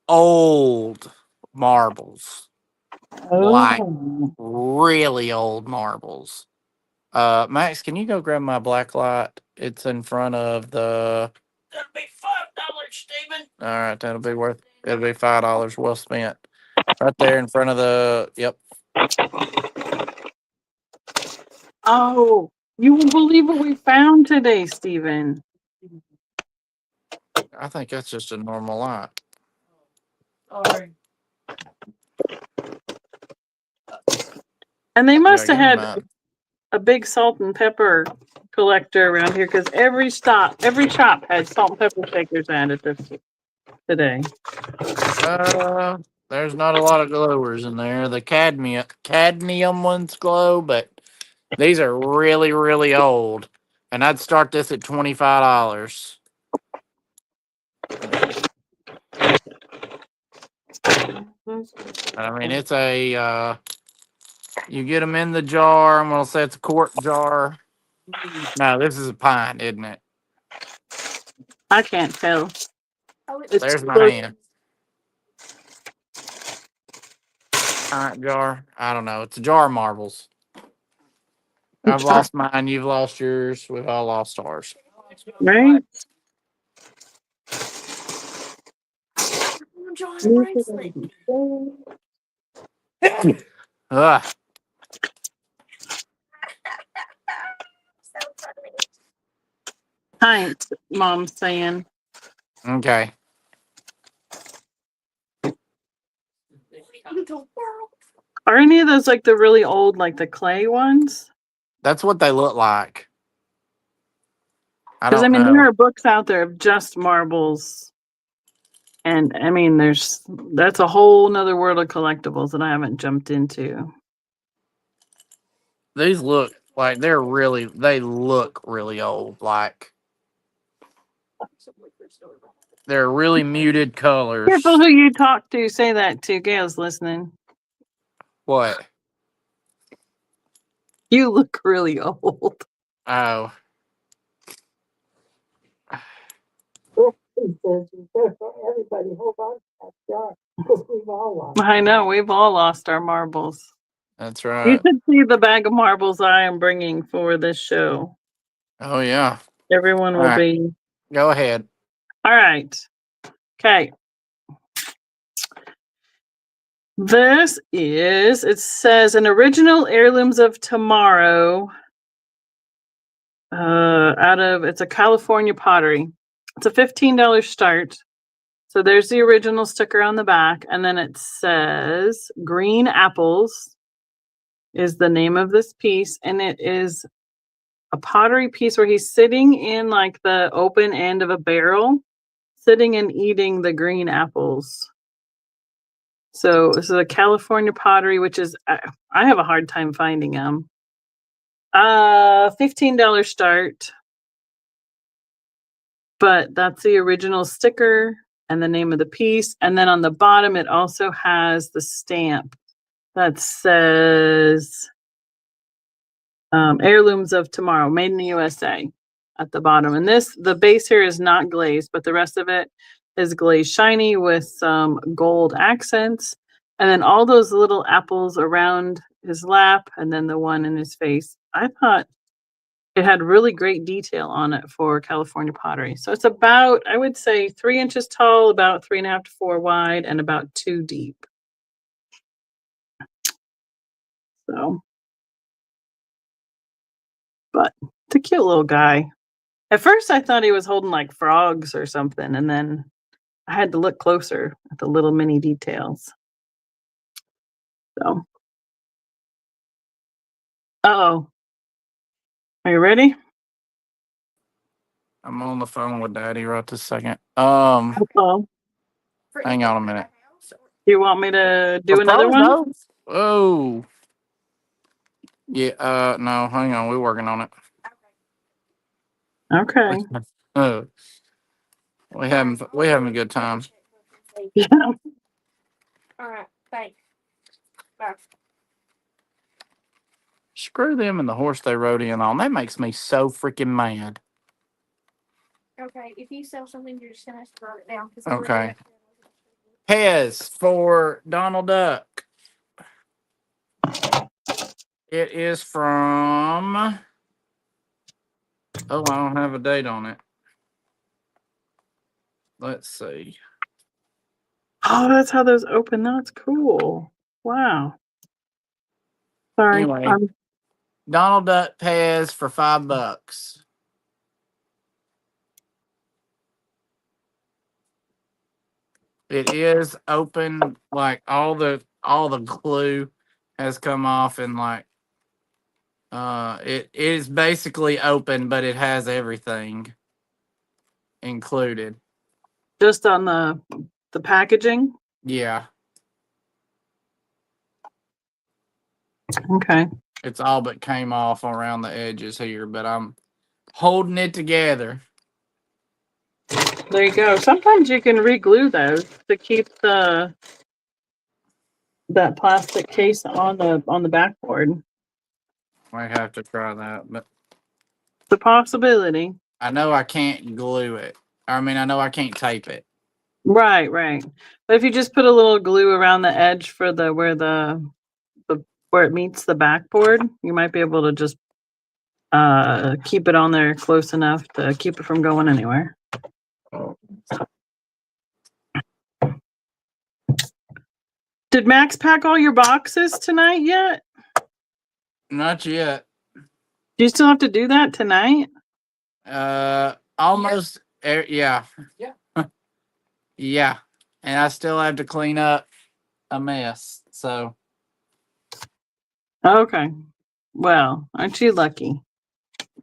S2: Old marbles. Like
S1: Oh.
S2: really old marbles. Max, can you go grab my black light? It's in front of the. That'll be $5, Steven. All right, it'll be $5 well spent. Right there in front of the. Yep.
S1: Oh, you won't believe what we found today, Steven.
S2: I think that's just a normal light.
S4: Sorry.
S1: And they must have had
S2: mine.
S1: a big salt and pepper collector around here, because every shop had salt and pepper shakers added today.
S2: There's not a lot of glowers in there. The cadmium ones glow, but these are really, really old. And I'd start this at $25. I mean, it's a, you get them in the jar. I'm going to say it's a quart jar. No, this is a pint, isn't it?
S1: I can't tell.
S3: Oh,
S1: It's
S2: There's my
S1: close.
S2: hand. Pint jar. I don't know. It's a jar of marbles. I've lost mine. You've lost yours. We've all lost ours.
S1: Right?
S3: John's bracelet.
S2: Ugh.
S3: So funny.
S1: Pint, Mom's saying.
S2: Okay.
S3: In the world.
S1: Are any of those like the really old, like the clay ones?
S2: That's what they look like. I
S1: Because I
S2: don't
S1: mean,
S2: know.
S1: there are books out there of just marbles, and I mean, that's a whole nother world of collectibles that I haven't jumped into.
S2: These look like they look really old. Like they're really muted
S1: Careful
S2: colors.
S1: who you talk to. Say that to. Gail's listening.
S2: What?
S1: You look really old.
S2: Oh.
S5: Everybody hold on to that jar because we've all lost.
S1: I know we've all lost our marbles.
S2: That's
S1: You
S2: right.
S1: should see the bag of marbles I am bringing for this show.
S2: Oh yeah.
S1: Everyone will
S2: All right.
S1: be.
S2: Go ahead.
S1: All right. Okay. It says an original heirlooms of tomorrow. It's a California pottery. It's a $15 start. So there's the original sticker on the back, and then it says Green Apples is the name of this piece, and it is a pottery piece where he's sitting in like the open end of a barrel, sitting and eating the green apples. So this is a California pottery, which is I have a hard time finding them. $15 start, but that's the original sticker and the name of the piece. And then on the bottom, it also has the stamp that says heirlooms of tomorrow, made in the USA at the bottom. And the base here is not glazed, but the rest of it is glazed shiny with some gold accents. And then all those little apples around his lap and then the one in his face. I thought it had really great detail on it for California pottery. So it's about, I would say, 3 inches tall, about 3.5 to 4 wide, and about 2 deep. So, but it's a cute little guy. At first, I thought he was holding like frogs or something, and then I had to look closer at the little mini details. So, uh-oh. Are you ready?
S2: I'm on the phone with Daddy right this second.
S1: Uh-oh.
S2: Hang on a minute.
S1: Do you want me to do
S2: Of
S1: another
S2: course,
S1: one?
S2: no. Oh. Yeah, no, hang on, we're working on it.
S1: Okay.
S2: Oh. We having a good time.
S1: Yeah.
S3: All right, thanks. Bye.
S2: Screw them and the horse they rode in on. That makes me so freaking mad.
S3: Okay, if you sell something, you're just gonna have to write it down.
S2: Okay. Pez for Donald Duck. It is from. Oh, I don't have a date on it. Let's see.
S1: Oh, that's how those open. That's cool. Wow. Sorry.
S2: Anyway, Donald Duck Pez for $5. It is open, like all the glue has come off, and like it is basically open, but it has everything included.
S1: Just on the packaging.
S2: Yeah,
S1: Okay.
S2: it's all but came off around the edges here, but I'm holding it together.
S1: There you go. Sometimes you can re-glue those to keep that plastic case on the backboard.
S2: Might have to try that, but
S1: It's a possibility.
S2: I know I can't glue it. I mean, I know I can't tape it.
S1: Right. But if you just put a little glue around the edge for where it meets the backboard, you might be able to just keep it on there close enough to keep it from going anywhere. Did Max pack all your boxes tonight yet?
S2: Not yet.
S1: Do you still have to do that tonight?
S2: Almost. Yeah. Yeah. And I still have to clean up a mess. So
S1: Okay. Well, aren't you lucky?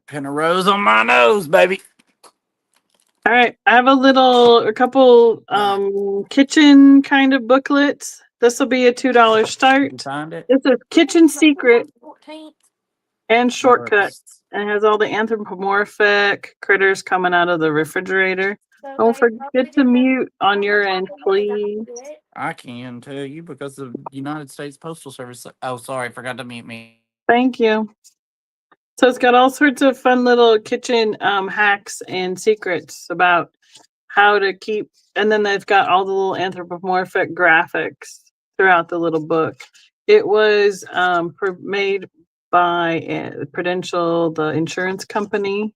S2: pin a rose on my nose, baby.
S1: All right. I have a couple kitchen kind of booklets. This will be a $2
S2: You
S1: start.
S2: find it?
S1: It's a kitchen secret
S3: 14th.
S1: and shortcuts. And it has all the anthropomorphic critters coming out of the refrigerator.
S3: So
S1: Don't
S3: they
S1: forget
S3: probably
S1: to
S3: didn't
S1: mute on your
S3: know
S1: end,
S3: what they got
S1: please.
S3: to it.
S2: I can tell you because the United States Postal Service. Oh, sorry, forgot to mute me.
S1: Thank you. So it's got all sorts of fun little kitchen hacks and secrets about how to keep, and then they've got all the little anthropomorphic graphics throughout the little book. It was made by Prudential, the insurance company.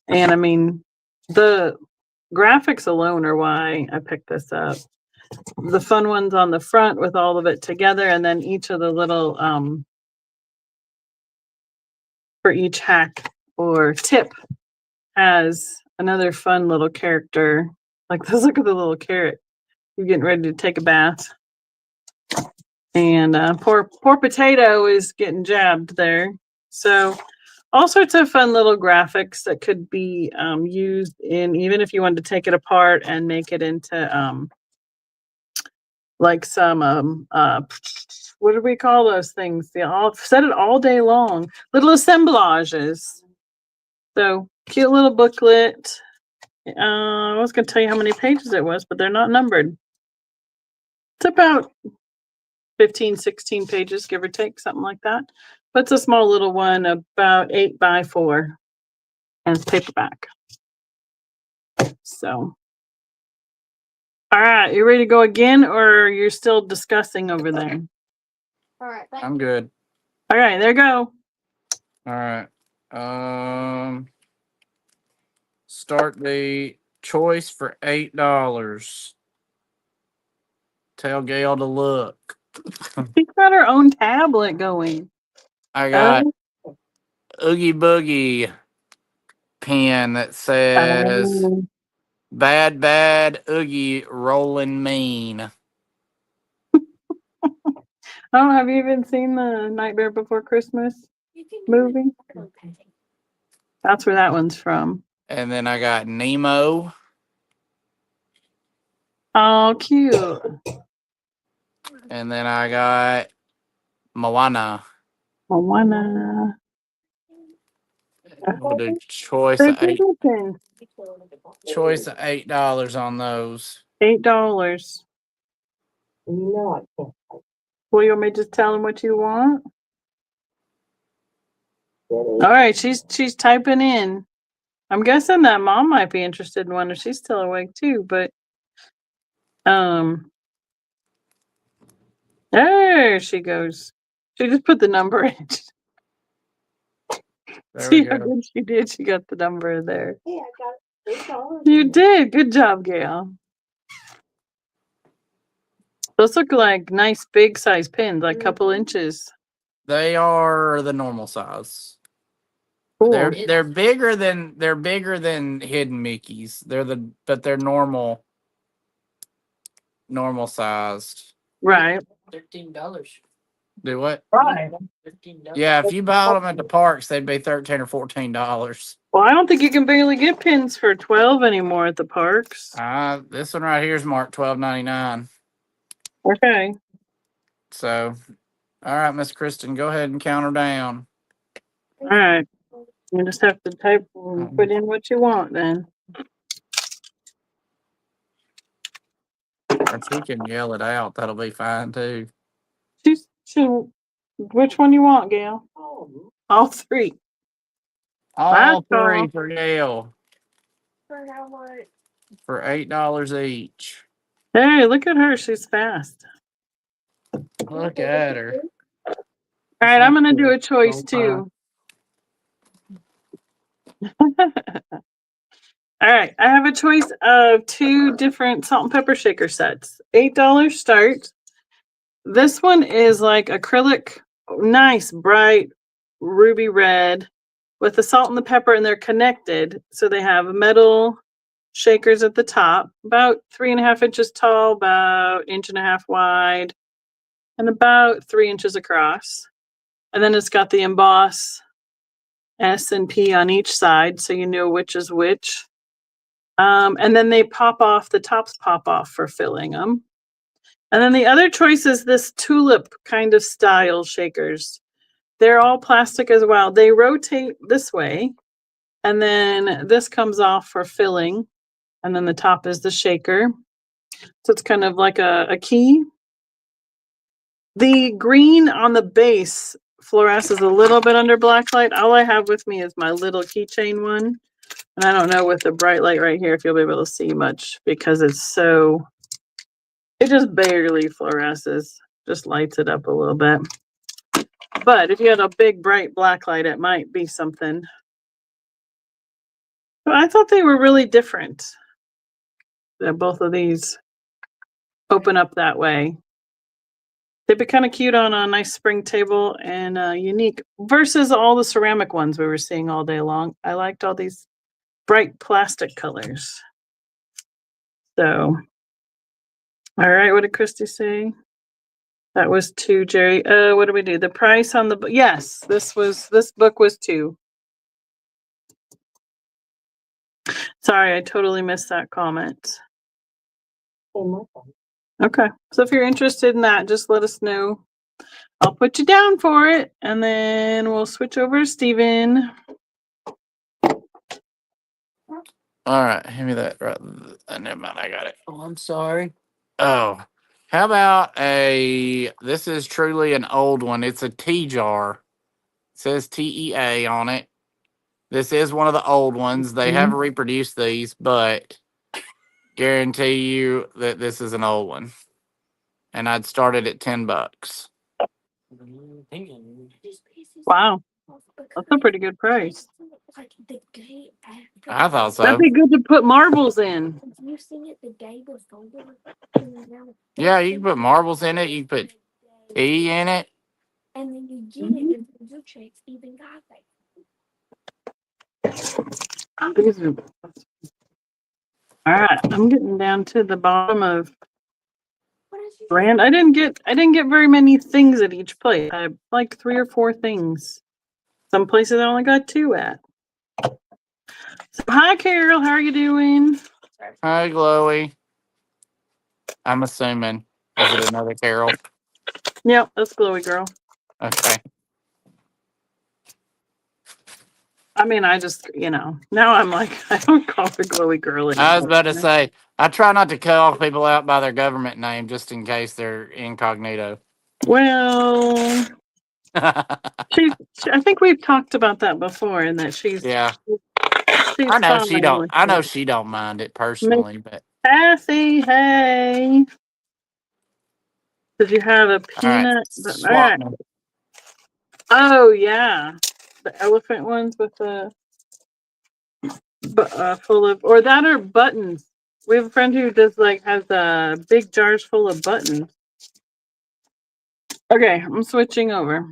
S1: And I mean, the graphics alone are why I picked this up. The fun ones on the front with all of it together, and then each of the little for each hack or tip has another fun little character. Like, let's look at the little carrot. You're getting ready to take a bath. And poor potato is getting jabbed there. So all sorts of fun little graphics that could be used in, even if you wanted to take it apart and make it into like some what do we call those things? I'll set it all day long. Little assemblages. So cute little booklet. I was going to tell you how many pages it was, but they're not numbered. It's about 15, 16 pages, give or take, something like that. But it's a small little one, about 8 by 4, and it's paperback. So, all right, you ready to go again, or you're still discussing over there?
S3: All right. Thank
S2: I'm
S3: you.
S2: good.
S1: All right, there you go.
S2: All right. Start the choice for $8. Tell Gail to look.
S1: She's got her own tablet going.
S2: I got
S1: Oh,
S2: Oogie Boogie pen that says bad Oogie rolling mean.
S1: Oh, have you even seen the Nightmare Before Christmas
S3: You can do
S1: movie?
S3: it. Okay.
S1: That's where that one's from.
S2: And then I got Nemo.
S1: Oh, cute.
S2: And then I got Moana.
S1: Moana.
S2: With a choice
S1: They're
S2: of
S1: good
S2: eight,
S1: looking.
S2: choice of $8 on those.
S1: $8.
S5: You know I can't.
S1: Will you want me to just tell them what you want?
S5: Get
S1: All right, she's typing in. I'm guessing that mom might be interested in one if she's still awake too, but there she goes. She just put the number in.
S2: There we
S1: See how
S2: go.
S1: good she did? She got the number there.
S5: Hey, I got $8.
S1: You did. Good job, Gail. Those look like nice big size pins, like couple inches.
S2: They are the normal size.
S1: Cool.
S2: They're bigger than hidden Mickeys. They're normal sized.
S1: Right.
S3: $13.
S2: Do what?
S1: Right.
S3: $13.
S2: Yeah, if you bought them at the parks, they'd be $13 or $14.
S1: Well, I don't think you can barely get pins for 12 anymore at the parks.
S2: This one right here is marked $12.99.
S1: Okay.
S2: So, all right, Miss Kristen, go ahead and count her down.
S1: All right. You just have to type and put in what you want then.
S2: If she can yell it out, that'll be fine too.
S1: Which one you want, Gail? All three.
S2: All
S1: That's all.
S2: three for Gail
S3: For how much?
S2: for $8 each.
S1: Hey, look at her. She's fast.
S2: Look at her.
S1: All right, I'm going to do a choice too. All right, I have a choice of 2 different salt and pepper shaker sets. $8 start. This one is like acrylic, nice, bright, ruby red with the salt and the pepper, and they're connected. So they have metal shakers at the top, about 3.5 inches tall, about 1.5 inches wide, and about 3 inches across. And then it's got the emboss S and P on each side, so you know which is which. And then they pop off, the tops pop off for filling them. And then the other choice is this tulip kind of style shakers. They're all plastic as well. They rotate this way, and then this comes off for filling, and then the top is the shaker. So it's kind of like a key. The green on the base fluoresces a little bit under black light. All I have with me is my little keychain one. And I don't know with the bright light right here if you'll be able to see much because it just barely fluoresces, just lights it up a little bit. But if you had a big bright black light, it might be something. But I thought they were really different. That both of these open up that way. They'd be kind of cute on a nice spring table and unique versus all the ceramic ones we were seeing all day long. I liked all these bright plastic colors. So, all right, what did Christy say? That was 2, Jerry. What do we do? The price on the book? Yes, this book was 2. Sorry, I totally missed that comment. Okay, so if you're interested in that, just let us know. I'll put you down for it, and then we'll switch over to Steven.
S2: All right, hand me that. Right, never mind, I got it. Oh, I'm sorry. Oh, how about this is truly an old one. It's a tea jar. It says TEA on it. This is one of the old ones. They have reproduced these, but guarantee you that this is an old one. And I'd started at $10.
S1: Wow, that's a pretty good price.
S2: I thought so.
S1: That'd be good to put marbles in.
S2: Yeah, you can put marbles in it. You can put tea in it.
S3: And then you get it and your checks even got that.
S1: All right, I'm getting down to the bottom of brand. I didn't get very many things at each place. I had like 3 or 4 things. Some places I only got 2 at. So, hi, Carol. How are you doing?
S2: Hi, Glowy. I'm assuming. Is it another Carol?
S1: Yep, that's Glowy Girl.
S2: Okay.
S1: I mean, I just, now I'm like, I don't call her Glowy Girl anymore.
S2: I was about to say, I try not to call people out by their government name just in case they're incognito.
S1: Well, I think we've talked about that before, and that she's
S2: Yeah.
S1: she's
S2: I know
S1: fine
S2: she don't.
S1: with
S2: I know
S1: it.
S2: she don't mind it personally, but
S1: Kathy, hey. Did you have a
S2: all right.
S1: peanut? All
S2: Swap
S1: right.
S2: me.
S1: Oh yeah, the elephant ones with the full of, or that are buttons. We have a friend who does has big jars full of buttons. Okay, I'm switching over.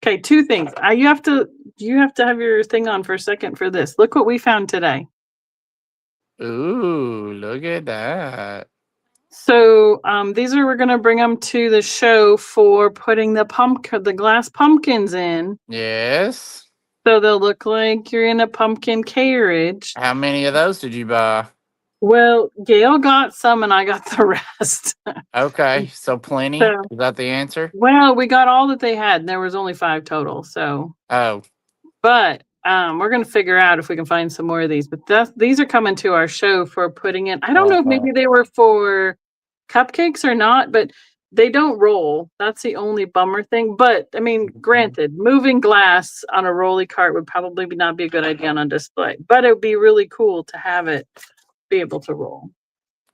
S1: Okay, 2 things. You have to have your thing on for a second for this. Look what we found today.
S2: Ooh, look at that.
S1: So we're gonna bring them to the show for putting the glass pumpkins in.
S2: Yes.
S1: So they'll look like you're in a pumpkin carriage.
S2: How many of those did you buy?
S1: Well, Gail got some and I got the rest.
S2: Okay, so plenty.
S1: So,
S2: Is that the answer?
S1: well, we got all that they had, and there was only 5 total. So,
S2: Oh,
S1: But we're gonna figure out if we can find some more of these. But these are coming to our show for putting in. I don't know if maybe they were for cupcakes or not, but they don't roll. That's the only bummer thing. But I mean, granted, moving glass on a rolly cart would probably not be a good idea on display. But it would be really cool to have it be able to roll.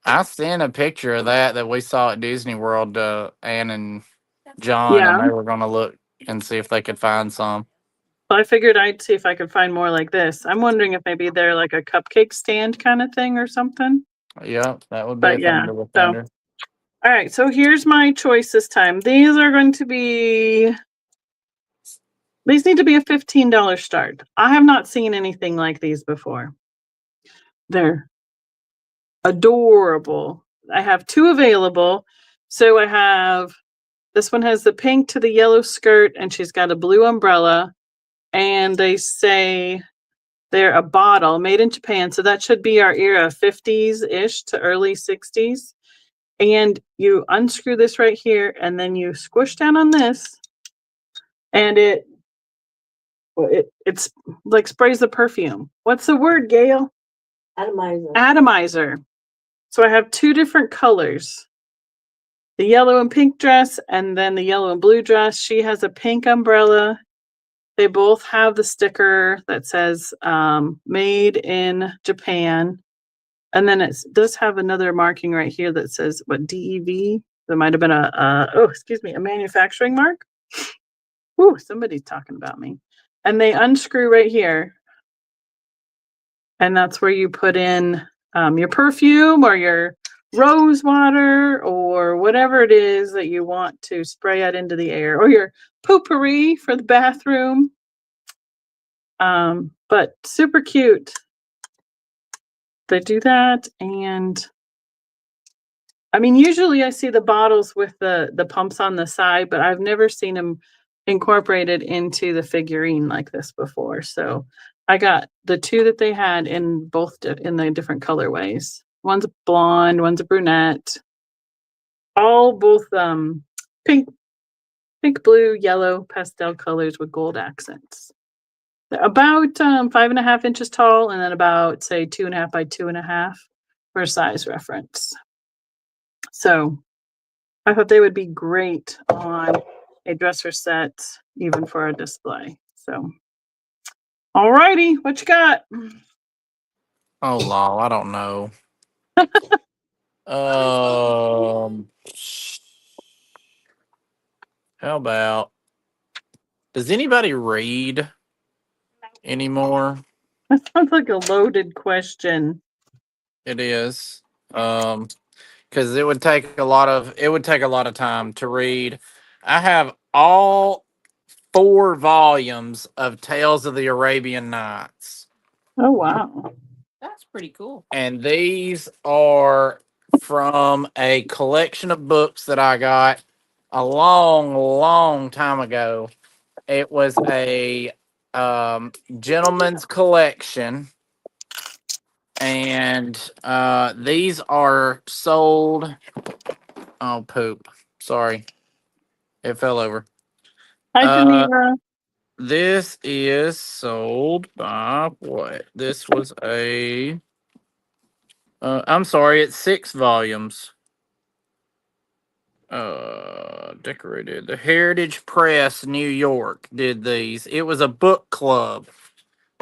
S2: I sent a picture of that we saw at Disney World to Ann and John,
S1: Yeah.
S2: and they were going to look and see if they could find some.
S1: So I figured I'd see if I could find more like this. I'm wondering if maybe they're like a cupcake stand kind of thing or something.
S2: Yeah, that would be
S1: But
S2: a
S1: yeah,
S2: thing to look
S1: so
S2: under.
S1: all right, so here's my choice this time. These are going to be, these need to be a $15 start. I have not seen anything like these before. They're adorable. I have two available. So I have, this one has the pink to the yellow skirt, and she's got a blue umbrella. And they say they're a bottle made in Japan. So that should be our era, 50s-ish to early 60s. And you unscrew this right here, and then you squish down on this, and it's like sprays the perfume. What's the word, Gail?
S5: Atomizer.
S1: Atomizer. So I have two different colors. The yellow and pink dress, and then the yellow and blue dress. She has a pink umbrella. They both have the sticker that says made in Japan. And then it does have another marking right here that says, what, DEV? There might have been a manufacturing mark. Ooh, somebody's talking about me. And they unscrew right here. And that's where you put in your perfume or your rose water or whatever it is that you want to spray out into the air, or your potpourri for the bathroom. But super cute. They do that. And I mean, usually I see the bottles with the pumps on the side, but I've never seen them incorporated into the figurine like this before. So I got the two that they had in both in the different colorways. One's a blonde, one's a brunette. All both pink, blue, yellow pastel colors with gold accents. They're about 5.5 inches tall, and then about, say, 2.5 by 2.5 for size reference. So I thought they would be great on a dresser set, even for a display. So, alrighty, what you got?
S2: Oh, lol, I don't know. How about, does anybody read anymore?
S1: That sounds like a loaded question.
S2: It is. Because it would take a lot of time to read. I have all 4 volumes of Tales of the Arabian Nights.
S1: Oh, wow.
S4: That's pretty cool.
S2: And these are from a collection of books that I got a long, long time ago. It was a gentleman's collection. And these are sold. Oh, poop. Sorry. It fell over.
S1: Hi, Geneva.
S2: This is sold by what? This was I'm sorry, it's 6 volumes. Decorated. The Heritage Press, New York, did these. It was a book club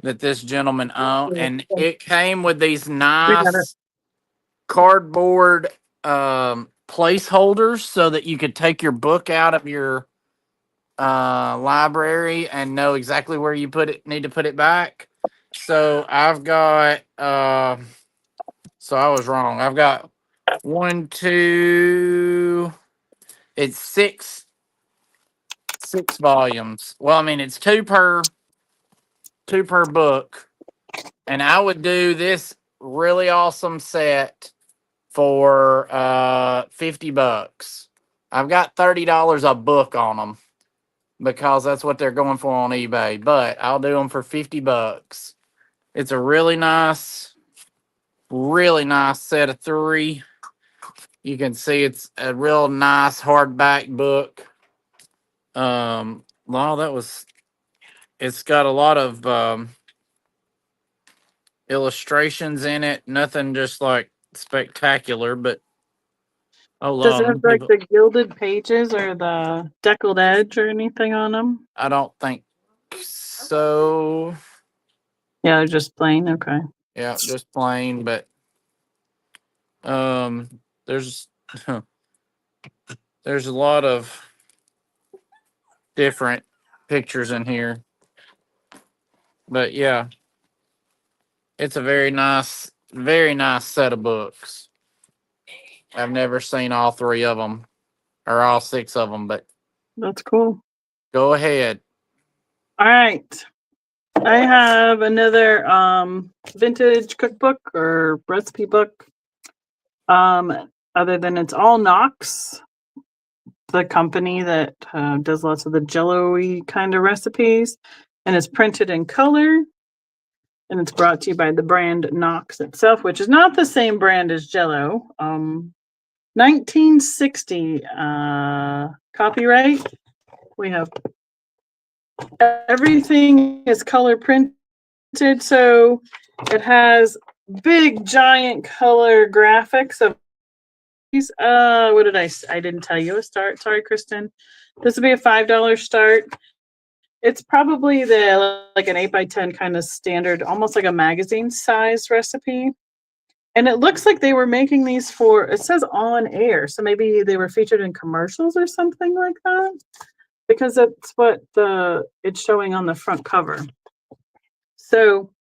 S2: that this gentleman owned, and it came with these
S1: We got it.
S2: nice cardboard placeholders so that you could take your book out of your library and know exactly where you need to put it back. So I've got so I was wrong. I've got 1, 2, it's 6 volumes. Well, I mean, it's two per book. And I would do this really awesome set for $50. I've got $30 a book on them because that's what they're going for on eBay, but I'll do them for $50. It's a really nice set of 3. You can see it's a real nice hardback book. Wow, that was it's got a lot of illustrations in it. Nothing just like spectacular, but
S1: Does it have like
S2: people,
S1: the gilded pages or the deckled edge or anything on them?
S2: I don't think so.
S1: Yeah, they're just plain. Okay.
S2: Yeah, just plain, but there's there's a lot of different pictures in here. But yeah, it's a very nice set of books. I've never seen all three of them or all six of them, but
S1: That's cool.
S2: go ahead.
S1: All right. I have another vintage cookbook or recipe book. Other than it's all Knox, the company that does lots of the jello-y kind of recipes, and it's printed in color, and it's brought to you by the brand Knox itself, which is not the same brand as Jello. 1960 copyright. We have everything is color printed, so it has big giant color graphics of these. What did I didn't tell you a start. Sorry, Kristen. This would be a $5 start. It's probably like an 8x10 kind of standard, almost like a magazine size recipe. And it looks like they were making these for, it says on air, so maybe they were featured in commercials or something like that, because that's what it's showing on the front cover. So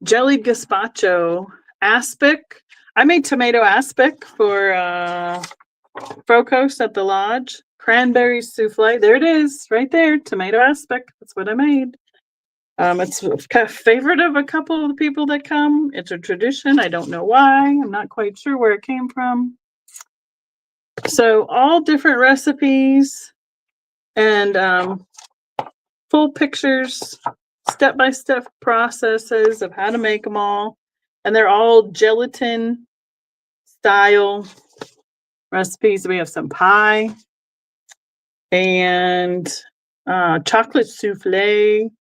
S1: jellied gazpacho, aspic. I made tomato aspic for Frocos at the lodge. Cranberry souffle. There it is, right there. Tomato aspic. That's what I made. It's a favorite of a couple of the people that come. It's a tradition. I don't know why. I'm not quite sure where it came from. So all different recipes and full pictures, step-by-step processes of how to make them all. And they're all gelatin style recipes. We have some pie and chocolate souffle.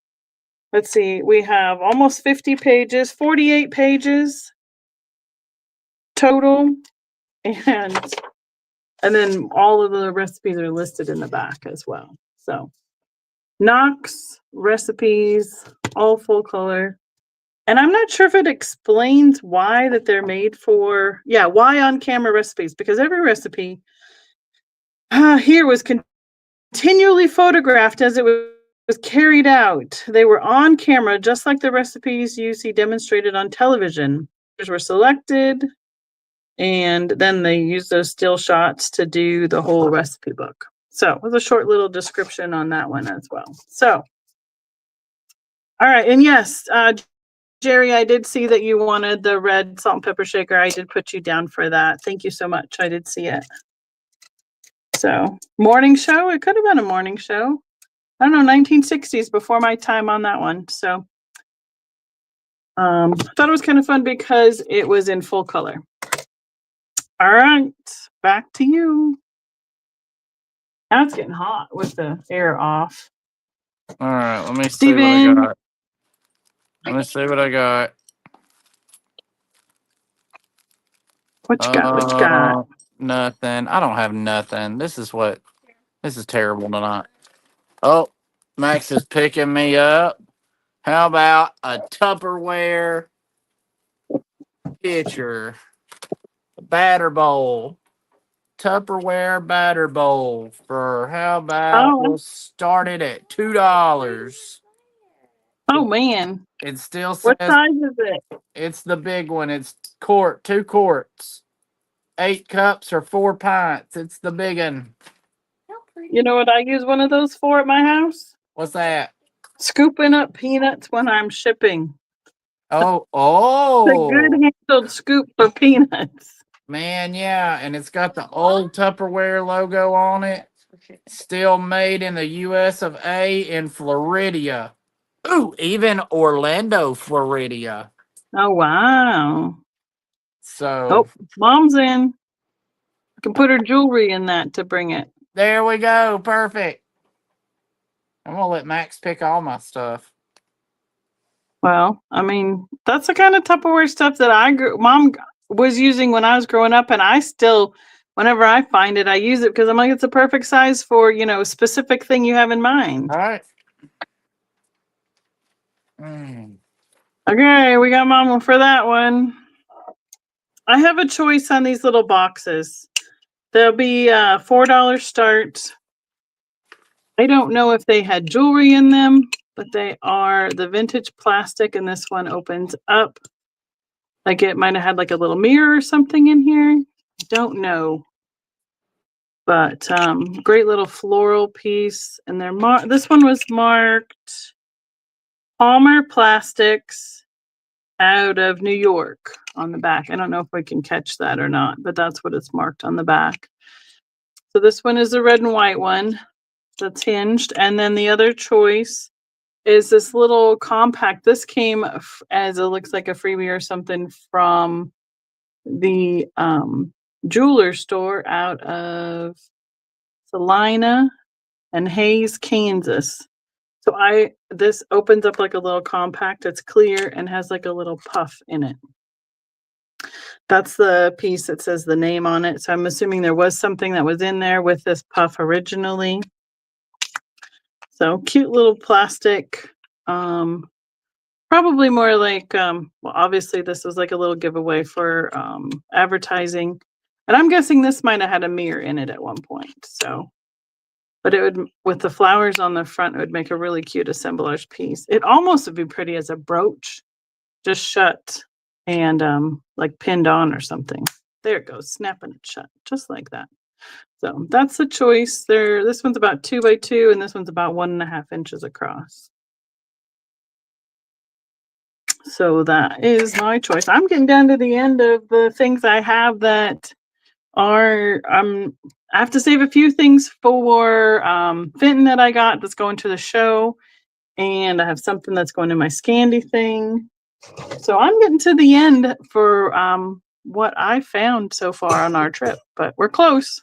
S1: Let's see, we have almost 50 pages, 48 pages total. And then all of the recipes are listed in the back as well. So Knox recipes, all full color. And I'm not sure if it explains why that they're made for, why on camera recipes, because every recipe here was continually photographed as it was carried out. They were on camera, just like the recipes you see demonstrated on television. Those were selected, and then they used those still shots to do the whole recipe book. So it was a short little description on that one as well. So, all right, and yes, Jerry, I did see that you wanted the red salt and pepper shaker. I did put you down for that. Thank you so much. I did see it. So, morning show. It could have been a morning show. I don't know, 1960s, before my time on that one. So, I thought it was kind of fun because it was in full color. All right, back to you. Now it's getting hot with the air off.
S2: All right, let me see what I got. Let me see what I got.
S1: What you got? What you got?
S2: Nothing. I don't have nothing. This is terrible tonight. Oh, Max is picking me up. How about a Tupperware pitcher? Batter bowl. Tupperware batter bowl for how about we'll start it at $2.
S1: Oh man.
S2: It still says
S1: what size is it?
S2: It's the big one. It's 2 quarts. 8 cups or 4 pints. It's the big one.
S1: You know what I use one of those for at my house?
S2: What's that?
S1: Scooping up peanuts when I'm shipping.
S2: Oh.
S1: The good handled scoop for peanuts.
S2: Man, yeah. And it's got the old Tupperware logo on it. Still made in the US of A in Florida. Ooh, even Orlando, Florida.
S1: Oh, wow.
S2: So.
S1: Oh, Mom's in. I can put her jewelry in that to bring it.
S2: There we go. Perfect. I'm gonna let Max pick all my stuff.
S1: Well, I mean, that's the kind of Tupperware stuff that Mom was using when I was growing up, and I still, whenever I find it, I use it because I'm like, it's a perfect size for, a specific thing you have in mind.
S2: All right. Mm.
S1: Okay, we got Mama for that one. I have a choice on these little boxes. There'll be $4 start. I don't know if they had jewelry in them, but they are the vintage plastic, and this one opens up. Like it might have had like a little mirror or something in here. Don't know. But great little floral piece. And this one was marked Palmer Plastics out of New York on the back. I don't know if we can catch that or not, but that's what it's marked on the back. So this one is the red and white one that's hinged. And then the other choice is this little compact. This came as it looks like a freebie or something from the jeweler store out of Salina and Hayes, Kansas. So this opens up like a little compact. It's clear and has like a little puff in it. That's the piece that says the name on it. So I'm assuming there was something that was in there with this puff originally. So cute little plastic. Probably more like, well, obviously this was like a little giveaway for advertising. And I'm guessing this might have had a mirror in it at one point. So, but it would, with the flowers on the front, it would make a really cute assemblage piece. It almost would be pretty as a brooch, just shut and like pinned on or something. There it goes, snapping it shut, just like that. So that's the choice there. This one's about 2 by 2 and this one's about 1.5 inches across. So that is my choice. I'm getting down to the end of the things I have that are, I have to save a few things for Fenton that I got that's going to the show. And I have something that's going to my Scandi thing. So I'm getting to the end for what I found so far on our trip, but we're close.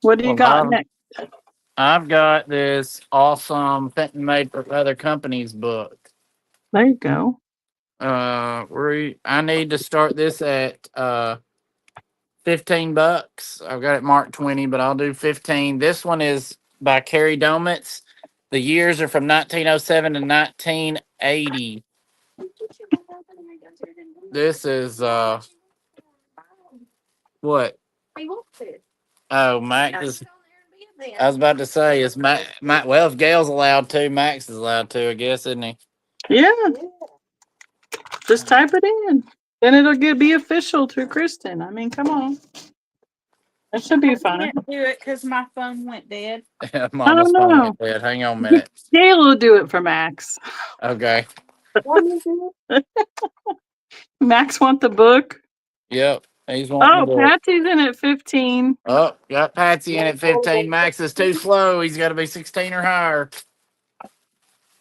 S1: What do you got next?
S2: I've got this awesome Fenton Made for Other Companies book.
S1: There you go.
S2: I need to start this at $15. I've got it marked 20, but I'll do 15. This one is by Carrie Domitz. The years are from 1907 to 1980. This is what? Oh, Max is. I was about to say, is Max? Well, if Gail's allowed to, Max is allowed to, I guess, isn't he?
S1: Yeah. Just type it in. Then it'll be official through Kristen. I mean, come on. That should be
S4: I
S1: fun.
S4: can't do it because my phone went dead.
S2: Mama's phone went dead. Hang on a minute.
S1: Gail will do it for Max.
S2: Okay.
S1: Max want the book?
S2: Yep. He's wanting the book.
S1: Patsy's in at 15.
S2: Oh, got Patsy in at 15. Max is too slow. He's got to be 16 or higher.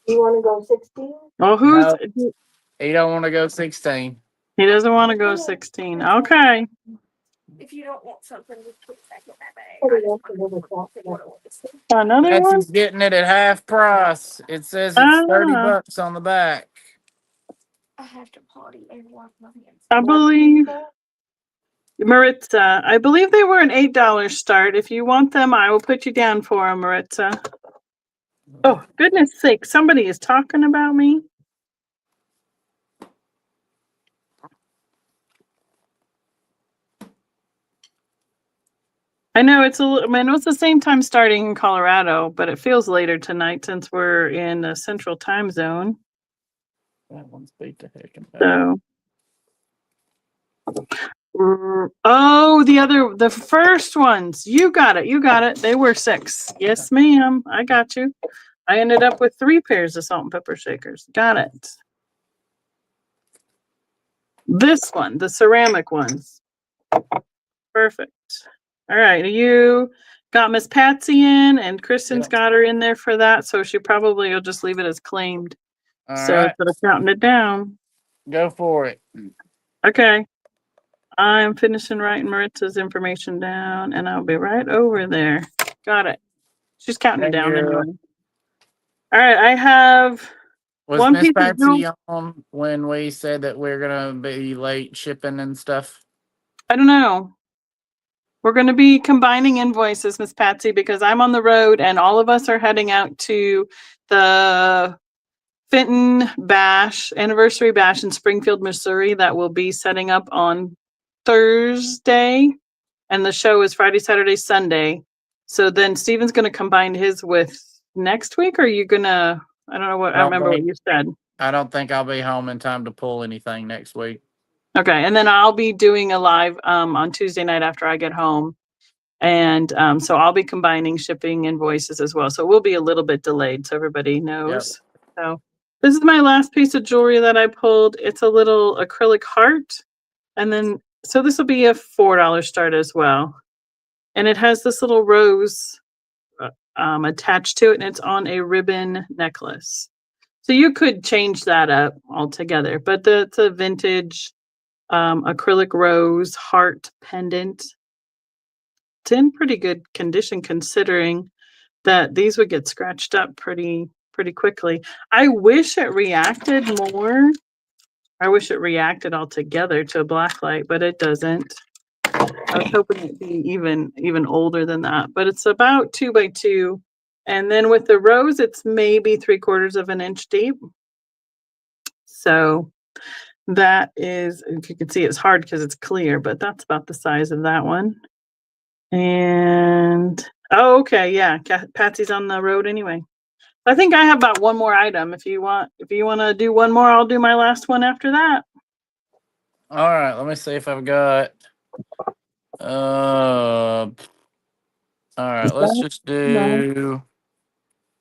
S5: You want to go 16?
S1: Well,
S2: No. He don't want to go 16.
S1: He doesn't want to go 16. Okay.
S3: If you don't want something, just put it back in that bag.
S1: Another one?
S2: Patsy's getting it at half price. It says it's $30 on the back.
S3: I have to potty and wash my hands.
S1: I believe Maritza. I believe they were an $8 start. If you want them, I will put you down for them, Maritza. Oh, goodness sake. Somebody is talking about me. I know it's it's the same time starting in Colorado, but it feels later tonight since we're in the central time zone.
S2: That one's beat the heck and
S1: So, the first ones. You got it. They were 6. Yes, ma'am. I got you. I ended up with 3 pairs of salt and pepper shakers. Got it. This one, the ceramic ones. Perfect. All right. You got Miss Patsy in, and Kristen's got her in there for that. So she probably will just leave it as claimed.
S2: All
S1: so
S2: right.
S1: instead of counting it down.
S2: Go for it.
S1: Okay. I'm finishing writing Maritza's information down, and I'll be right over there. Got it. She's counting it
S2: Thank
S1: down
S2: you.
S1: anyway. All right, I have
S2: Was
S1: one
S2: Miss
S1: piece of
S2: Patsy
S1: jewelry.
S2: on when we said that we're gonna be late shipping and stuff?
S1: I don't know. We're going to be combining invoices, Miss Patsy, because I'm on the road and all of us are heading out to the Fenton Bash, anniversary bash in Springfield, Missouri, that will be setting up on Thursday. And the show is Friday, Saturday, Sunday. So then Steven's going to combine his with next week, or are you going to, I don't know what, I don't remember what you said.
S2: I don't think I'll be home in time to pull anything next week.
S1: Okay. And then I'll be doing a live on Tuesday night after I get home. And so I'll be combining shipping invoices as well. So we'll be a little bit delayed, so everybody knows. So this is my last piece of jewelry that I pulled. It's a little acrylic heart. And then, so this will be a $4 start as well. And it has this little rose attached to it, and it's on a ribbon necklace. So you could change that up altogether, but it's a vintage acrylic rose heart pendant. It's in pretty good condition considering that these would get scratched up pretty quickly. I wish it reacted more. I wish it reacted altogether to a black light, but it doesn't. I was hoping it'd be even older than that, but it's about 2 by 2. And then with the rose, it's maybe 3/4 of an inch deep. So that is, if you can see, it's hard because it's clear, but that's about the size of that one. And oh, okay, yeah, Patsy's on the road anyway. I think I have about one more item. If you want to do one more, I'll do my last one after that.
S2: All right, let me see if I've got. All right, let's just do.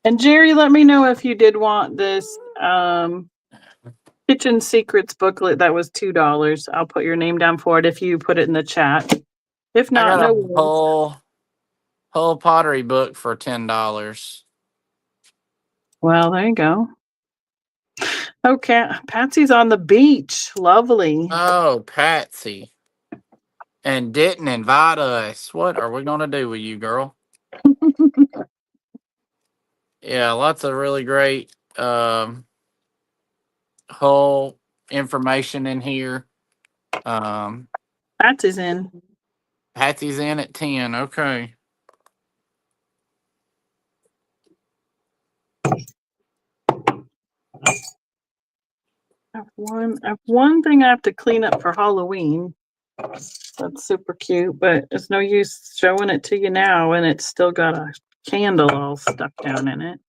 S1: And Jerry, let me know if you did want this Kitchen Secrets booklet that was $2. I'll put your name down for it if you put it in the chat. If
S2: I
S1: not,
S2: got
S1: no
S2: a
S1: worries.
S2: whole pottery book for $10.
S1: Well, there you go. Okay, Patsy's on the beach. Lovely.
S2: Oh, Patsy. And didn't invite us. What are we gonna do with you, girl? Yeah, lots of really great whole information in here.
S1: Patsy's in.
S2: Patsy's in at 10. Okay.
S1: I have one thing I have to clean up for Halloween. That's super cute, but it's no use showing it to you now and it's still got a candle all stuck down in it.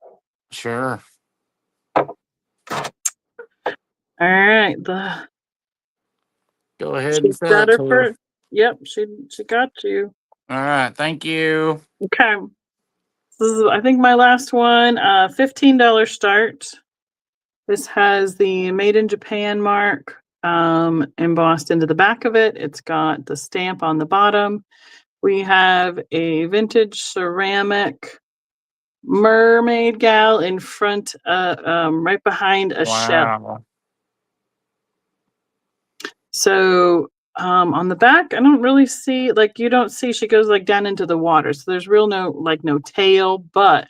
S2: Sure.
S1: All right,
S2: Go ahead
S1: she
S2: and sell
S1: got
S2: it
S1: her
S2: to her.
S1: first. Yep, she got you.
S2: All right. Thank you.
S1: Okay. This is, I think, my last one. $15 start. This has the Made in Japan mark embossed into the back of it. It's got the stamp on the bottom. We have a vintage ceramic mermaid gal in front, right behind a shell.
S2: Wow.
S1: So on the back, I don't really see, like, you don't see, she goes like down into the water. So there's no tail, but